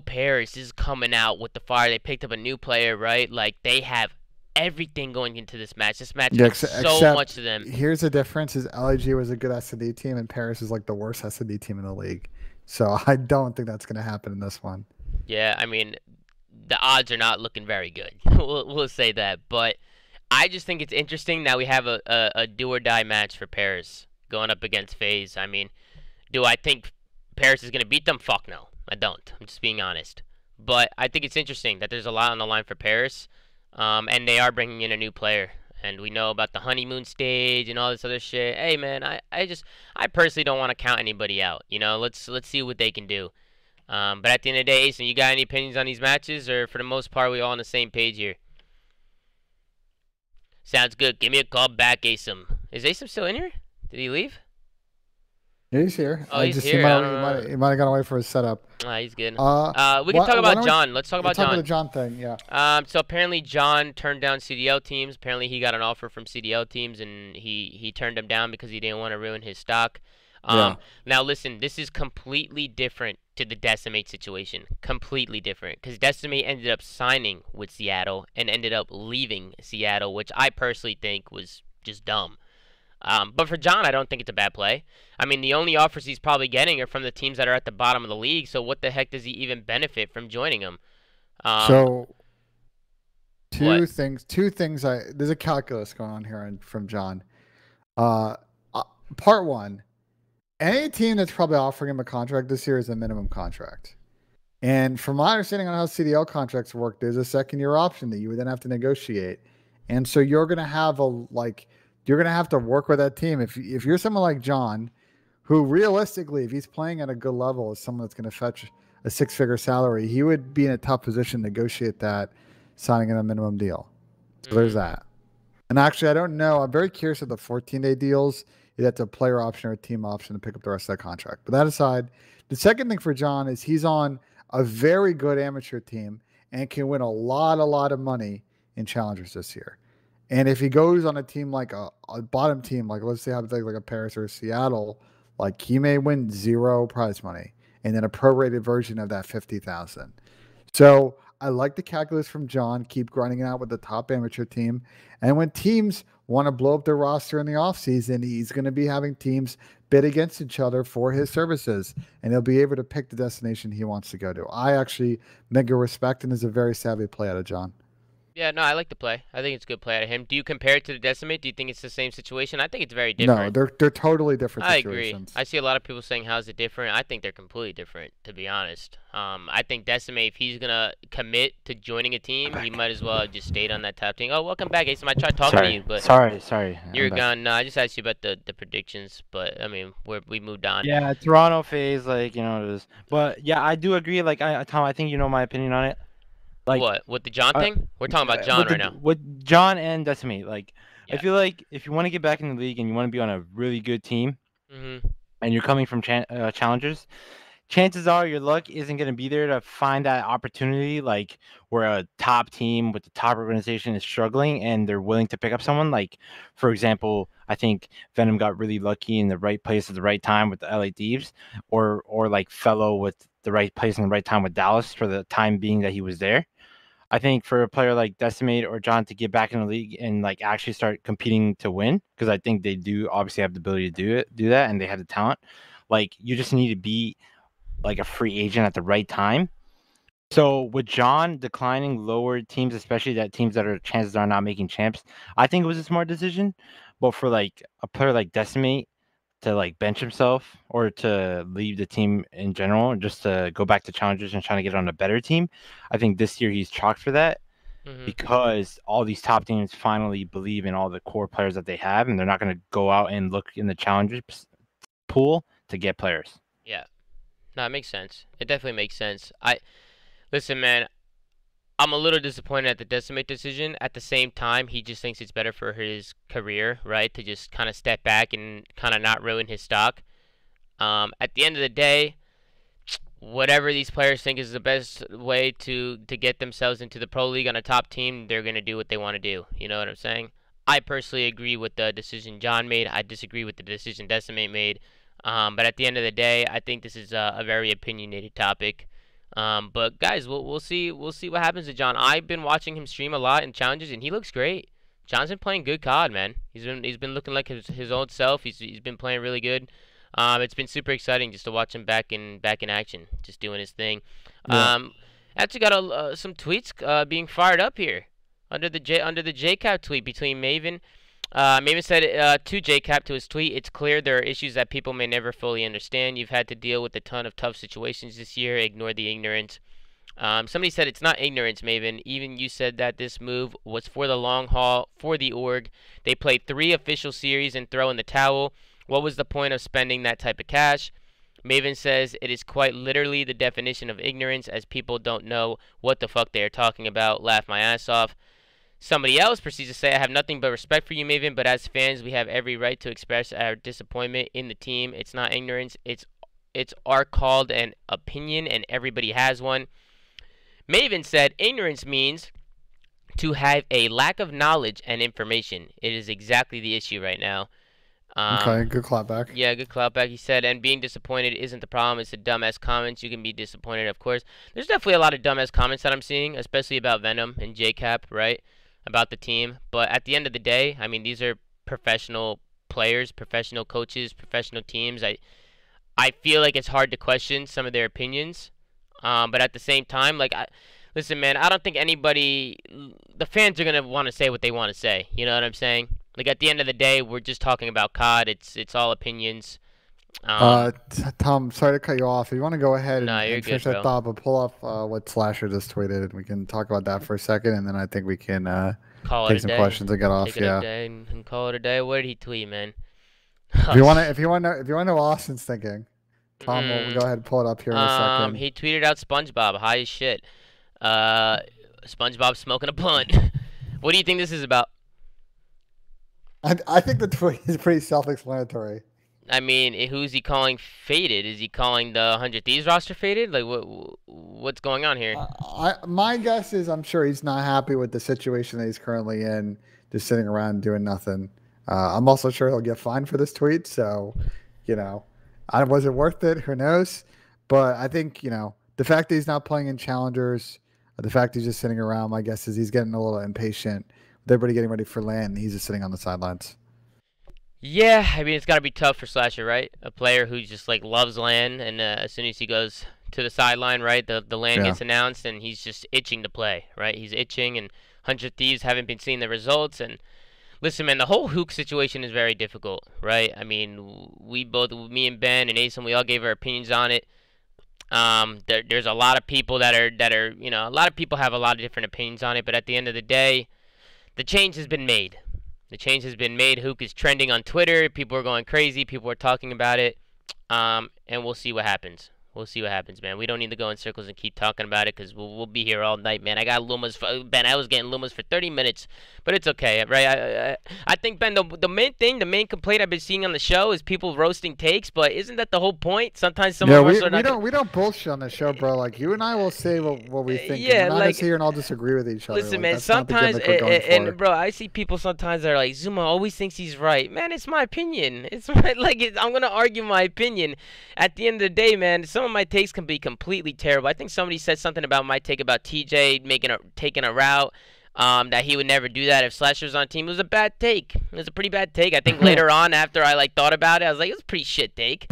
A: Paris is coming out with the fire. They picked up a new player, right? Like, they have everything going into this match. This match means so much to them.
B: Here's the difference: is LAG was a good S&D team, and Paris is like the worst S&D team in the league. So I don't think that's gonna happen in this one.
A: Yeah, I mean, the odds are not looking very good. we'll say that. But I just think it's interesting that we have a do-or-die match for Paris going up against FaZe. I mean, do I think Paris is going to beat them? Fuck no. I don't. I'm just being honest. But I think it's interesting that there's a lot on the line for Paris. And they are bringing in a new player. And we know about the honeymoon stage and all this other shit. Hey, man, I personally don't want to count anybody out. Let's see what they can do. But at the end of the day, Asim, you got any opinions on these matches, or for the most part, we all on the same page here? Sounds good. Give me a call back, Asim. Is Asim still in here? Did he leave?
B: Yeah, he's here.
A: Oh, he's here.
B: He might have gone away for his setup.
A: He's good. We can talk about John. Let's talk about John.
B: Talk about the John thing, yeah.
A: So apparently John turned down CDL teams. Apparently he got an offer from CDL teams, and he turned them down because he didn't want to ruin his stock. Now listen, this is completely different to the Decimate situation. Completely different. Because Decimate ended up signing with Seattle and ended up leaving Seattle, which I personally think was just dumb. But for John, I don't think it's a bad play. I mean, the only offers he's probably getting are from the teams that are at the bottom of the league, so what the heck does he even benefit from joining them?
B: Two things. There's a calculus going on here from John. Part 1. Any team that's probably offering him a contract this year is a minimum contract. And from my understanding on how CDL contracts work, there's a 2nd-year option that you would then have to negotiate. And so you're going to have you're going to have to work with that team. If you're someone like John, who realistically, if he's playing at a good level, is someone that's going to fetch a 6-figure salary, he would be in a tough position to negotiate that, signing in a minimum deal. So there's that. And actually, I don't know. I'm very curious of the 14-day deals. That's a player option or a team option to pick up the rest of that contract. But that aside, the second thing for John is he's on a very good amateur team and can win a lot of money in challengers this year. And if he goes on a team like a bottom team, like let's say like a Paris or a Seattle, like he may win 0 prize money and then a prorated version of that 50,000. So I like the calculus from John. Keep grinding it out with the top amateur team. And when teams want to blow up their roster in the offseason, he's going to be having teams bid against each other for his services, and he'll be able to pick the destination he wants to go to. I actually mega respect and is a very savvy play out of John.
A: Yeah, no, I like the play. I think it's a good play out of him. Do you compare it to the Decimate? Do you think it's the same situation? I think it's very
B: No,
A: different.
B: they're totally different
A: I agree.
B: situations.
A: I see a lot of people saying, how's it different? I think they're completely different, to be honest. I think Decimate, if he's going to commit to joining a team, he might as well have just stayed on that top team. Oh, welcome back, Asim. I tried talking to you, but
D: sorry.
A: you're
D: I'm back.
A: gone. No, I just asked you about the predictions, but, I mean, we moved on.
D: Yeah, Toronto phase, like, you know, it is. But yeah, I do agree. Like, Tom, I think you know my opinion on it. Like,
A: What? With the John thing? We're talking about John right now.
D: With John and Decimate, like,
A: Yeah.
D: I feel like if you want to get back in the league and you want to be on a really good team,
A: Mm-hmm.
D: and you're coming from challengers, chances are your luck isn't going to be there to find that opportunity, like where a top team with the top organization is struggling and they're willing to pick up someone. Like, for example, I think Venom got really lucky in the right place at the right time with the LA Thieves, or like Fellow with the right place and the right time with Dallas for the time being that he was there. I think for a player like Decimate or John to get back in the league and like actually start competing to win, because I think they do obviously have the ability to do that, and they have the talent. Like, you just need to be like a free agent at the right time. So with John declining lower teams, especially that teams that are chances are not making champs, I think it was a smart decision. But for like a player like Decimate to like bench himself or to leave the team in general and just to go back to challengers and trying to get on a better team, I think this year he's chalked for that, because all these top teams finally believe in all the core players that they have, and they're not going to go out and look in the challengers pool to get players.
A: Yeah. No, it makes sense. It definitely makes sense. Listen, man, I'm a little disappointed at the Decimate decision. At the same time, he just thinks it's better for his career, right, to just kind of step back and kind of not ruin his stock. At the end of the day, whatever these players think is the best way to get themselves into the pro league on a top team, they're going to do what they want to do. You know what I'm saying? I personally agree with the decision John made. I disagree with the decision Decimate made. But at the end of the day, I think this is a very opinionated topic. But guys, we'll see what happens to John. I've been watching him stream a lot in challenges, and he looks great. John's been playing good COD, man. He's been looking like his old self. He's been playing really good. It's been super exciting just to watch him back in action, just doing his thing.
B: Yeah.
A: Actually got some tweets being fired up here under the JKap tweet between Maven. Maven said to JKap, to his tweet, "It's clear there are issues that people may never fully understand. You've had to deal with a ton of tough situations this year. Ignore the ignorance." Somebody said it's not ignorance, Maven. Even you said that this move was for the long haul for the org. They played 3 official series and throw in the towel. What was the point of spending that type of cash? Maven says it is quite literally the definition of ignorance, as people don't know what the fuck they are talking about. Laugh my ass off. Somebody else proceeds to say, "I have nothing but respect for you, Maven, but as fans, we have every right to express our disappointment in the team. It's not ignorance. It's our called an opinion, and everybody has one." Maven said, "Ignorance means to have a lack of knowledge and information. It is exactly the issue right now."
B: Okay, good clap back.
A: Yeah, good clap back. He said, "And being disappointed isn't the problem. It's the dumbass comments. You can be disappointed, of course." There's definitely a lot of dumbass comments that I'm seeing, especially about Venom and JKap, right? About the team. But at the end of the day, I mean, these are professional players, professional coaches, professional teams. I feel like it's hard to question some of their opinions. But at the same time, like, listen, man, I don't think anybody, the fans are going to want to say what they want to say. You know what I'm saying? Like, at the end of the day, we're just talking about COD. It's all opinions.
B: Tom, sorry to cut you off. If you want to go ahead
A: No, you're
B: and finish
A: good,
B: that
A: bro.
B: thought, but pull up what Slasher just tweeted, and we can talk about that for a second, and then I think we can
A: Call it
B: take
A: a
B: some
A: day.
B: questions and get off.
A: Take it
B: Yeah.
A: a day and call it a day. What did he tweet, man?
B: If you want to know what Austin's thinking, Tom, we'll go ahead and pull it up here in a second.
A: He tweeted out SpongeBob, high as shit. SpongeBob smoking a blunt. What do you think this is about?
B: I think the tweet is pretty self-explanatory.
A: I mean, who's he calling faded? Is he calling the 100 Thieves roster faded? Like, what's going on here?
B: My guess is I'm sure he's not happy with the situation that he's currently in, just sitting around doing nothing. I'm also sure he'll get fined for this tweet, so, was it worth it? Who knows? But I think, the fact that he's not playing in challengers, the fact he's just sitting around, my guess is he's getting a little impatient with everybody getting ready for LAN, and he's just sitting on the sidelines.
A: Yeah, I mean, it's got to be tough for Slasher, right? A player who just, like, loves LAN, and as soon as he goes to the sideline, right, the LAN gets announced, and he's just itching to play, right? He's itching, and 100 Thieves haven't been seeing the results. And listen, man, the whole Huke situation is very difficult, right? I mean, me and Ben and Asim, we all gave our opinions on it. There's a lot of people that are, a lot of people have a lot of different opinions on it, but at the end of the day, the change has been made. The change has been made. Huke is trending on Twitter. People are going crazy. People are talking about it. And we'll see what happens. We'll see what happens, man. We don't need to go in circles and keep talking about it because we'll be here all night, man. I got Lumas. Ben, I was getting Lumas for 30 minutes, but it's okay, right? I think, Ben, the main complaint I've been seeing on the show is people roasting takes, but isn't that the whole point? Sometimes some of us are not.
B: We don't bullshit on the show, bro. Like, you and I will say what we think.
A: Yeah,
B: we're not just here and all disagree with each other.
A: Listen,
B: like,
A: man, sometimes, and bro, I see people sometimes that are like, Zoomaa always thinks he's right. Man, it's my opinion. It's my, I'm going to argue my opinion. At the end of the day, man, some of my takes can be completely terrible. I think somebody said something about my take about TJ taking a route, that he would never do that if Slasher was on team. It was a bad take. It was a pretty bad take. I think later on, after I thought about it, I was like, it was a pretty shit take.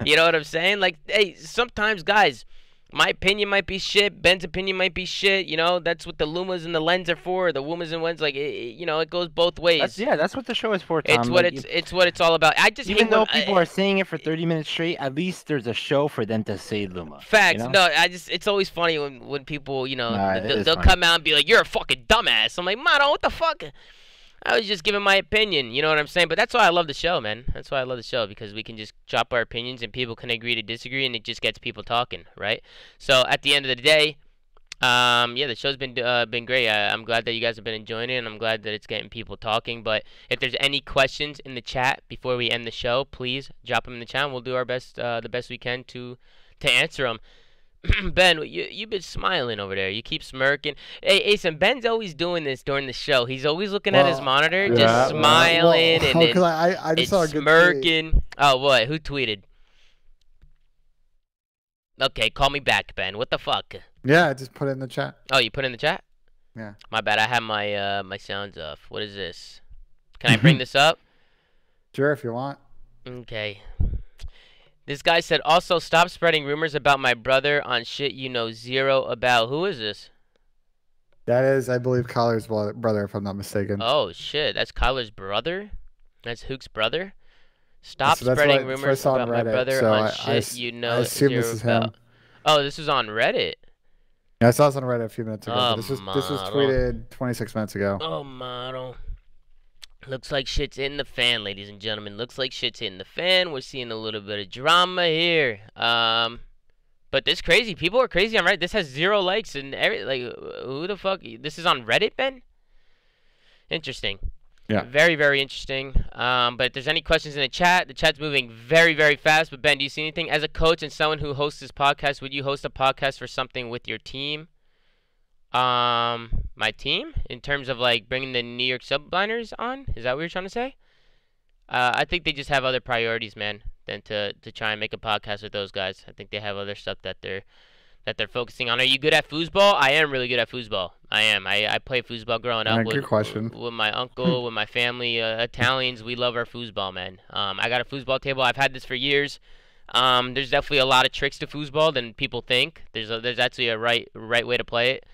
A: You know what I'm saying? Like, hey, sometimes, guys, my opinion might be shit. Ben's opinion might be shit. You know, that's what the Lumas and the Lens are for. The Woomas and Wens, it goes both ways.
D: That's what the show is for, Tom.
A: It's what it's all about. I just
D: even though people are saying it for 30 minutes straight, at least there's a show for them to say Luma.
A: Facts.
D: You know?
A: No, it's always funny when people, they'll come out and be like, "You're a fucking dumbass." I'm like, "Mano, what the fuck?" I was just giving my opinion, you know what I'm saying? But that's why I love the show, man. That's why I love the show, because we can just drop our opinions and people can agree to disagree, and it just gets people talking, right? So at the end of the day, the show's been great. I'm glad that you guys have been enjoying it, and I'm glad that it's getting people talking. But if there's any questions in the chat before we end the show, please drop them in the chat, and we'll do our best, the best we can to answer them. Ben, you've been smiling over there. You keep smirking. Hey, Asim, Ben's always doing this during the show. He's always looking at his monitor, just smiling and
B: I just saw a good
A: smirking.
B: tweet.
A: Oh, what? Who tweeted? Okay, call me back, Ben. What the fuck?
B: Yeah, I just put it in the chat.
A: Oh, you put it in the chat?
B: Yeah.
A: My bad. I have my my sounds off. What is this? Can I bring this up?
B: Sure, if you want.
A: Okay. This guy said, also stop spreading rumors about my brother on shit you know zero about. Who is this?
B: That is, I believe, Kyler's brother, if I'm not mistaken.
A: Oh, shit. That's Kyler's brother? That's Huke's brother? Stop spreading rumors about my brother on shit you know zero about. Oh, this was on Reddit.
B: Yeah, I saw this on Reddit a few minutes ago. This was tweeted 26 minutes ago.
A: Oh, model. Looks like shit's in the fan, ladies and gentlemen. Looks like shit's in the fan. We're seeing a little bit of drama here. But this crazy. People are crazy on Reddit. This has 0 likes and who the fuck? This is on Reddit, Ben? Interesting.
B: Yeah.
A: Very, very interesting. But if there's any questions in the chat's moving very, very fast. But Ben, do you see anything? As a coach and someone who hosts this podcast, would you host a podcast for something with your team? My team, in terms of bringing the New York Subliners on, is that what you're trying to say? I think they just have other priorities, man, than to try and make a podcast with those guys. I think they have other stuff that they're focusing on. Are you good at foosball? I am really good at foosball. I am. I played foosball growing up
B: good question.
A: With my uncle, with my family. Italians, we love our foosball, man. I got a foosball table. I've had this for years. There's definitely a lot of tricks to foosball than people think. There's actually a right way to play it.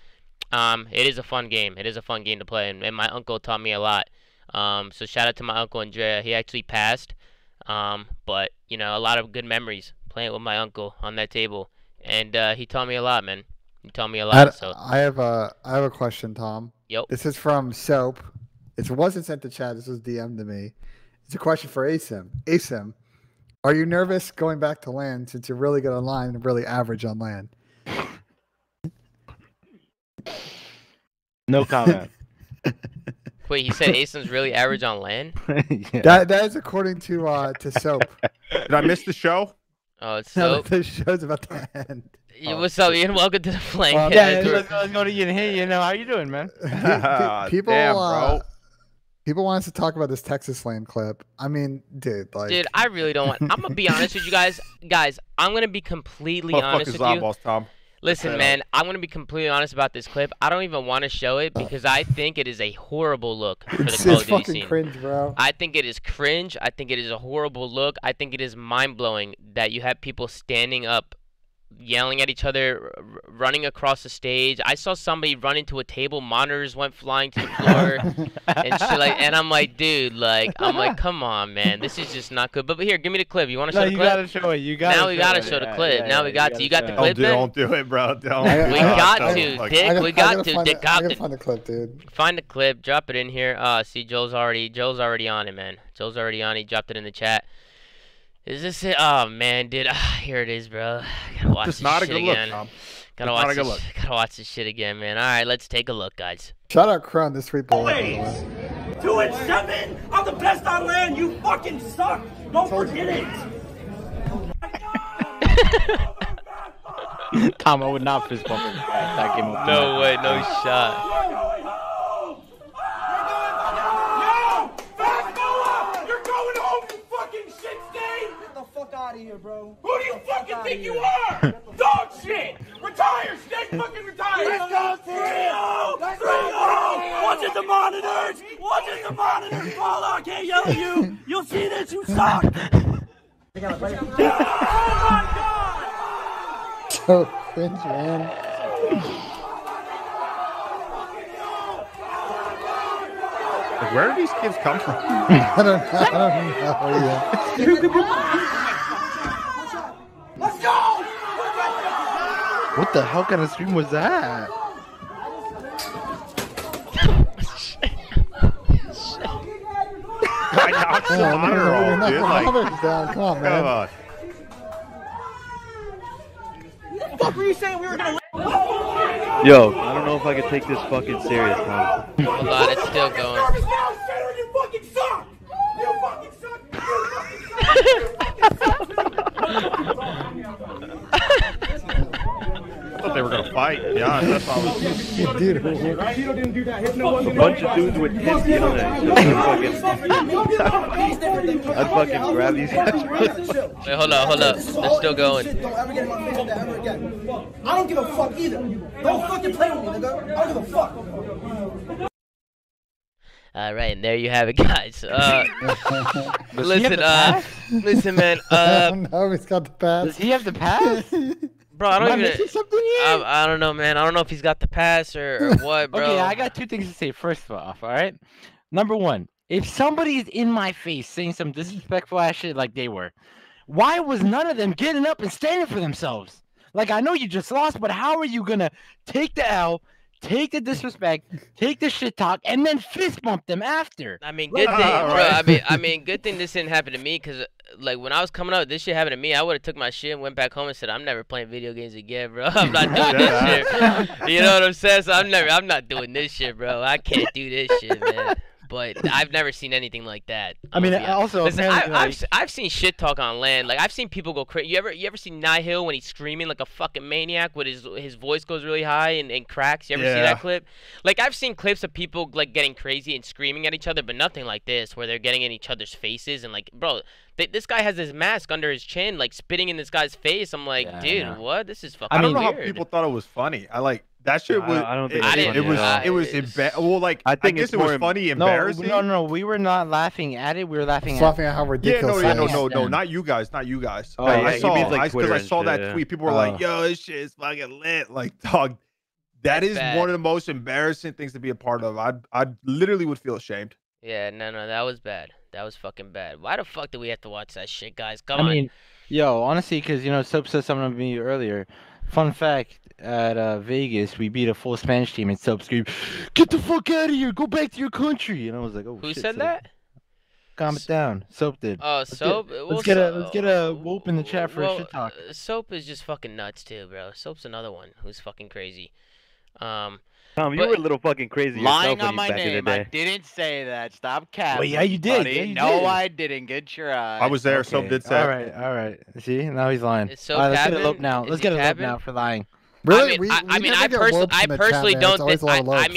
A: It is a fun game. It is a fun game to play, and my uncle taught me a lot. So shout out to my uncle Andrea. He actually passed, but a lot of good memories playing with my uncle on that table, and he taught me a lot, man. He taught me a lot. So
B: I have a question, Tom.
A: Yep.
B: This is from Soap. It wasn't sent to chat. This was DM'd to me. It's a question for Asim. Asim, are you nervous going back to LAN since you're really good online and really average on LAN?
D: No comment.
A: Wait, he said Asim's really average on LAN?
B: Yeah. That is according to Soap.
E: Did I miss the show?
A: Oh, it's
B: No,
A: Soap.
B: the show's about to end.
A: What's up, Ian? Welcome to the flank.
D: Let's go to Ian. Hey, how you doing, man?
B: People,
E: damn, bro.
B: People want us to talk about this Texas LAN clip. I mean, dude,
A: Dude, I really don't want. I'm gonna be honest with you guys. Guys, I'm gonna be completely honest with you.
E: Eyeballs, Tom.
A: Listen, man, I'm going to be completely honest about this clip. I don't even want to show it because I think it is a horrible look for the Call of Duty
B: fucking
A: scene.
B: cringe, bro.
A: I think it is cringe. I think it is a horrible look. I think it is mind-blowing that you have people standing up yelling at each other, running across the stage. I saw somebody run into a table, monitors went flying to the floor, and shit and I'm like, dude, come on, man, this is just not good. But here, give me the clip. You want to show the clip?
D: You gotta show it. You gotta.
A: Now we gotta show the clip. Now we got to. You got the clip, then?
E: Don't do it, bro. Don't.
A: We got to, Dick. We got to. Dick,
B: I gotta find the clip, dude.
A: Find the clip. Drop it in here. See, Joel's already on it, man. Joel's already on it. He dropped it in the chat. Is this it? Oh man, dude. Here it is, bro. Gotta watch
E: Just
A: this
E: not a
A: shit
E: good look,
A: again.
E: Tom.
A: Gotta watch this shit again, man. All right, let's take a look, guys.
B: Shout out Crown this week, boy.
F: 2 and 7. I'm the best on land. You fucking suck. Don't forget it.
D: Tom, I would not fist bump him. That game.
A: No way, no shot.
F: Out of here, bro. Who do you fucking think you are? Dog shit! Retire! Snake fucking retire! Let's go, 3-0! 3-0! What's in the monitors? What's in the monitors? Hold on, I can't yell at you. You'll see this, you suck! Oh my god!
B: So cringe, man.
E: Like, where do these kids come from?
B: I don't know.
F: Let's go!
D: What the hell kind of stream was that?
E: I knocked the monitor off, dude. Like,
B: down. Come on, man.
E: come on.
F: What the fuck were you saying we were gonna
G: Yo, I don't know if I can take this fucking serious, Tom.
A: Hold on, it's still going.
F: You fucking suck! You fucking suck!
E: I thought they were gonna fight. Yeah, that's all.
B: Dude,
G: A bunch of dudes with tits yelling at each other. I'd fucking grab these guys.
A: Wait, hold up. It's still going.
F: Don't ever get in my face like that ever again. I don't give a fuck either. Don't fucking play with me, nigga. I don't give a fuck.
A: All right, and there you have it, guys. Listen, man.
B: no, he's got the pass.
D: Does he have the pass?
A: Bro, I don't even.
D: Missing something here?
A: I don't know, man. I don't know if he's got the pass or what, bro.
D: Okay, I got two things to say. First off, all right. Number one, if somebody's in my face saying some disrespectful ass shit like they were, why was none of them getting up and standing for themselves? Like, I know you just lost, but how are you gonna take the L, take the disrespect, take the shit talk, and then fist bump them after?
A: I mean, good thing, bro.
E: Right.
A: I mean, good thing this didn't happen to me, cause like when I was coming up, this shit happened to me. I would have took my shit and went back home and said, I'm never playing video games again, bro. I'm not doing this shit. You know what I'm saying? So I'm not doing this shit, bro. I can't do this shit, man. But I've never seen anything like that.
D: I mean, also,
A: listen,
D: apparently,
A: I've seen shit talk on land. Like I've seen people go crazy. You ever see Nihil when he's screaming like a fucking maniac with his voice goes really high and cracks? You ever see that clip? Like I've seen clips of people like getting crazy and screaming at each other, but nothing like this where they're getting in each other's faces and like, bro, this guy has his mask under his chin, like spitting in this guy's face. I'm like, dude, what? This is fucking.
E: I don't know
A: weird.
E: how people thought it was funny. I like that shit was.
G: I don't think
E: it was. Well, like I guess it was funny, embarrassing.
D: No, we were not laughing at it. We were laughing
B: Just
D: at
B: laughing at how ridiculous.
E: No, not you guys, not you guys.
G: Oh,
E: I
G: yeah,
E: saw,
G: he means, like,
E: because
G: Twitter
E: I saw
G: and
E: that
G: shit,
E: tweet. People were like, "Yo, this shit is fucking lit." Like, dog, that is
A: bad.
E: one of the most embarrassing things to be a part of. I literally would feel ashamed.
A: Yeah, no, that was bad. That was fucking bad. Why the fuck do we have to watch that shit, guys? Come
D: I
A: on.
D: mean, yo, honestly, because, you know, Soap said something to me earlier. Fun fact, at Vegas, we beat a full Spanish team, and Soap screamed, "Get the fuck out of here! Go back to your country!" And I was like, "Oh,
A: Who
D: shit,
A: said
D: Soap.
A: that?
D: Calm it down." Soap did.
A: Oh, Soap.
D: Let's get a whoop in the chat for a shit talk.
A: Soap is just fucking nuts too, bro. Soap's another one who's fucking crazy.
G: Tom, you
A: But-
G: were a little fucking crazy
H: Lying
G: yourself
H: on my
G: back in the
H: name, I
G: day.
H: didn't say that. Stop capping.
D: Well, yeah, you did.
H: buddy.
D: Yeah, you
H: no,
D: did.
H: I didn't. Good try.
E: I was there. Soap
D: Okay,
E: did say.
D: All right. See, now he's lying.
A: Is Soap
D: All right, let's get a
A: capping?
D: lope now.
A: Is
D: Let's
A: he
D: get a lope
A: capping?
D: now for lying.
B: Really?
A: I mean, I personally don't think.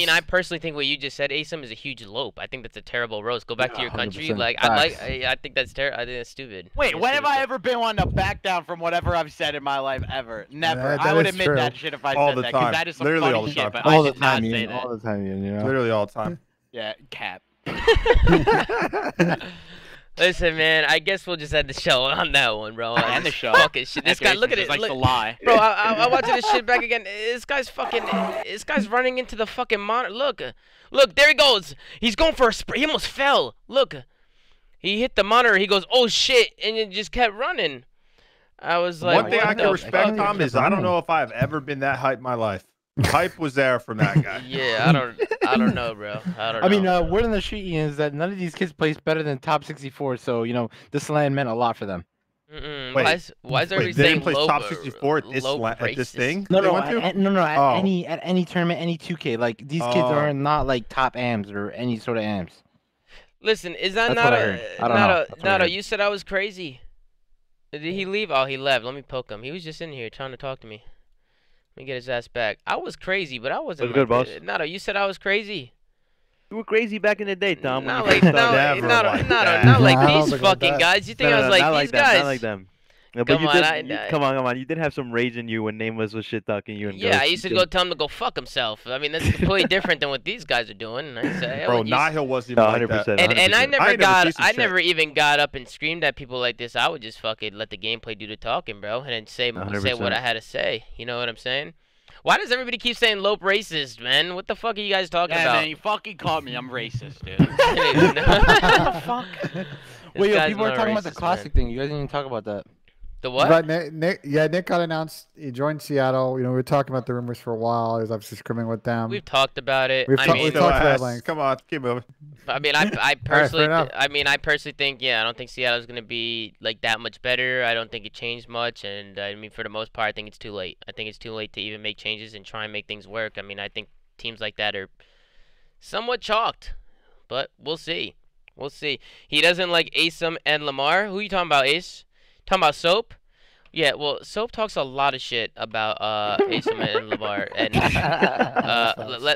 A: I personally think what you just said, Asim, is a huge lope. I think that's a terrible roast. Go back to your country.
D: 100%
A: Like
D: facts.
A: I think that's terrible. I think that's stupid.
H: Wait,
A: That's
H: when have
A: stupid.
H: I ever been one to back down from whatever I've said in my life ever? Never.
B: that
H: I would
B: is
H: admit
B: true.
H: that shit if I
E: All
H: said
E: the
H: that,
E: time.
H: because that is some
E: Literally all
H: funny
E: the time.
H: shit. But
D: All
H: I
D: the
H: did not
D: time,
H: say
D: Ian.
H: that.
D: All the time, Ian, you know.
E: Literally all the time.
H: Yeah, cap.
A: Listen, man. I guess we'll just end the show on that one, bro.
H: End the show.
A: Fucking shit. This guy, look at it.
H: Like
A: Look,
H: to lie.
A: bro, I'm watching this shit back again. This guy's running into the fucking monitor. Look, there he goes. He's going for a spray. He almost fell. Look, he hit the monitor. He goes, oh shit, and it just kept running. I was like,
E: one thing I can respect, Tom, is I don't know if I've ever been that hyped in my life. Hype was there from that guy.
A: Yeah, I don't know, bro. I don't know.
D: I mean, word on the street is that none of these kids plays better than top 64, so this land meant a lot for them.
A: Wait,
E: Wait,
A: why is everybody
E: they
A: saying
E: didn't play
A: low,
E: top 64 at this thing?
D: No,
E: they
D: no,
E: went to?
D: at any tournament, any 2K. Like these kids are not like top AMs or any sort of AMs.
A: Listen, is that
D: That's
A: not
D: what I heard. I don't know. That's what I
A: Nato,
D: heard.
A: you said I was crazy. Did he leave? Oh, he left. Let me poke him. He was just in here trying to talk to me. Let me get his ass back. I was crazy, but I wasn't.
G: What's good, boss?
A: Nato, you said I was crazy.
G: You were crazy back in the day, Tom.
A: Not
G: when
A: like,
G: you
A: not,
G: first
A: like,
G: started.
A: not,
E: like
A: not,
E: that.
A: not like
B: I don't
A: these
B: think like
A: fucking
B: that.
A: guys. You think
G: No,
A: I
G: no,
A: was
G: no,
A: like
G: not
A: these
G: like them,
A: guys?
G: Not like them. No, but
A: Come
G: you
A: on,
G: did. Come on. You did have some rage in you when Nameless was shit talking you. And
A: Yeah, I
G: Ghost.
A: used to
G: You
A: go
G: did.
A: tell him to go fuck himself. I mean, that's completely different than what these guys are doing. And I say,
E: Bro,
A: would use-
E: Nihil wasn't even
G: No,
E: like that.
G: 100%.
A: and I
G: 100%.
A: never
E: I ain't never
A: got,
E: piece of
A: I
E: shit.
A: never even got up and screamed at people like this. I would just fucking let the gameplay do the talking, bro, and then say what
G: 100%.
A: I had to say. You know what I'm saying? Why does everybody keep saying Lope racist, man? What the fuck are you guys talking
H: Yeah,
A: about?
H: man, you fucking caught me. I'm racist, dude.
A: I don't even know.
D: Fuck.
A: This
D: Wait, yo,
A: guy's
D: people are
A: not
D: talking about the
A: racist,
D: classic thing. You guys didn't even talk about that.
A: The what?
B: But Nick got announced. He joined Seattle. We were talking about the rumors for a while. He was obviously scrimming with them.
A: We've talked about it.
B: We've
A: I
B: talked-
A: mean,
B: we've talked about it at
E: Still
B: length.
E: ass. Come on, keep moving.
A: I mean, I personally,
B: enough.
A: I personally think, yeah, I don't think Seattle's gonna be like that much better. I don't think it changed much, and I mean, for the most part, I think it's too late. I think it's too late to even make changes and try and make things work. I mean, I think teams like that are somewhat chalked, but we'll see. We'll see. He doesn't like Asim and Lamar. Who you talking about, Ace? Talking about Soap? Yeah, well, Soap talks a lot of shit about Asim and Lamar, and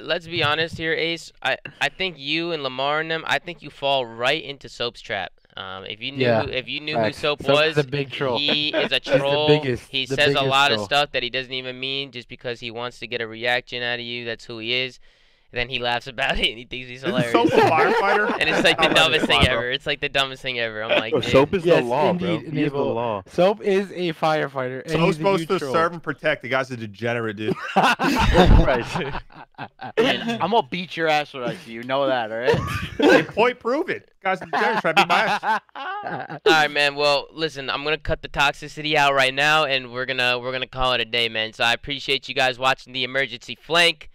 A: let's be honest here, Ace. I think you and Lamar and them, I think you fall right into Soap's trap. If you knew
D: facts.
A: who Soap
D: Soap
A: was,
D: is a big troll.
A: he is a
D: He's the
A: troll.
D: biggest-
A: He
D: the
A: says a
D: biggest
A: lot of
D: troll.
A: stuff that he doesn't even mean just because he wants to get a reaction out of you. That's who he is. Then he laughs about it and he thinks he's
E: Isn't
A: hilarious.
E: Soap a firefighter?
A: And it's like the
E: How about
A: dumbest
E: this,
A: thing
E: bro?
A: ever. It's like the dumbest thing ever. I'm like,
G: Bro,
A: dude.
G: Soap is
D: Yes,
G: the law, bro.
D: indeed,
G: He is the
D: Nibble.
G: law.
D: Soap is a firefighter. And
E: So
D: he's
E: who's
D: a
E: supposed
D: huge
E: to
D: troll.
E: serve and protect? The guy's a degenerate, dude.
D: Right.
H: Man, I'm gonna beat your ass when I see you. Know that, all right?
E: Hey, point prove it. Guy's a degenerate. Try to beat my ass.
A: All right, man. Well, listen, I'm gonna cut the toxicity out right now, and we're gonna call it a day, man. So I appreciate you guys watching the emergency flank.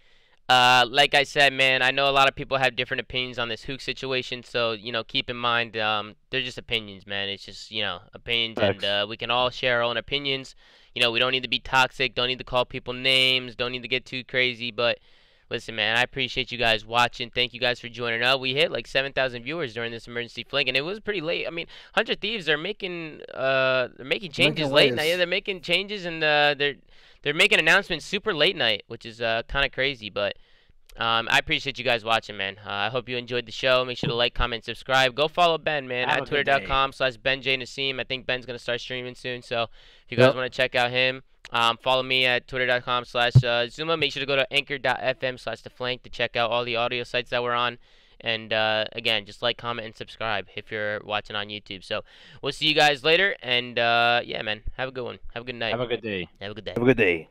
A: Like I said, man, I know a lot of people have different opinions on this Huke situation, so keep in mind, they're just opinions, man. It's just opinions,
D: Facts.
A: and we can all share our own opinions. We don't need to be toxic, don't need to call people names, don't need to get too crazy, but. Listen, man, I appreciate you guys watching. Thank you guys for joining up. We hit like 7,000 viewers during this emergency flank, and it was pretty late. I mean, 100 Thieves are making changes late
B: waves.
A: night. Yeah, they're making changes, and they're making announcements super late night, which is kind of crazy. But I appreciate you guys watching, man. I hope you enjoyed the show. Make sure to like, comment, subscribe. Go follow Ben, man,
H: Have
A: at
H: a good day.
A: twitter.com/BenJNasim. I think Ben's gonna start streaming soon, so if you guys want to check out him. Follow me at twitter.com/Zoomaa. Make sure to go to anchor.fm/theflank to check out all the audio sites that we're on. And again, just like, comment, and subscribe if you're watching on YouTube. So we'll see you guys later. And yeah, man, have a good one. Have a good night.
D: Have a good day.
A: Have a good day.
G: Have a good day.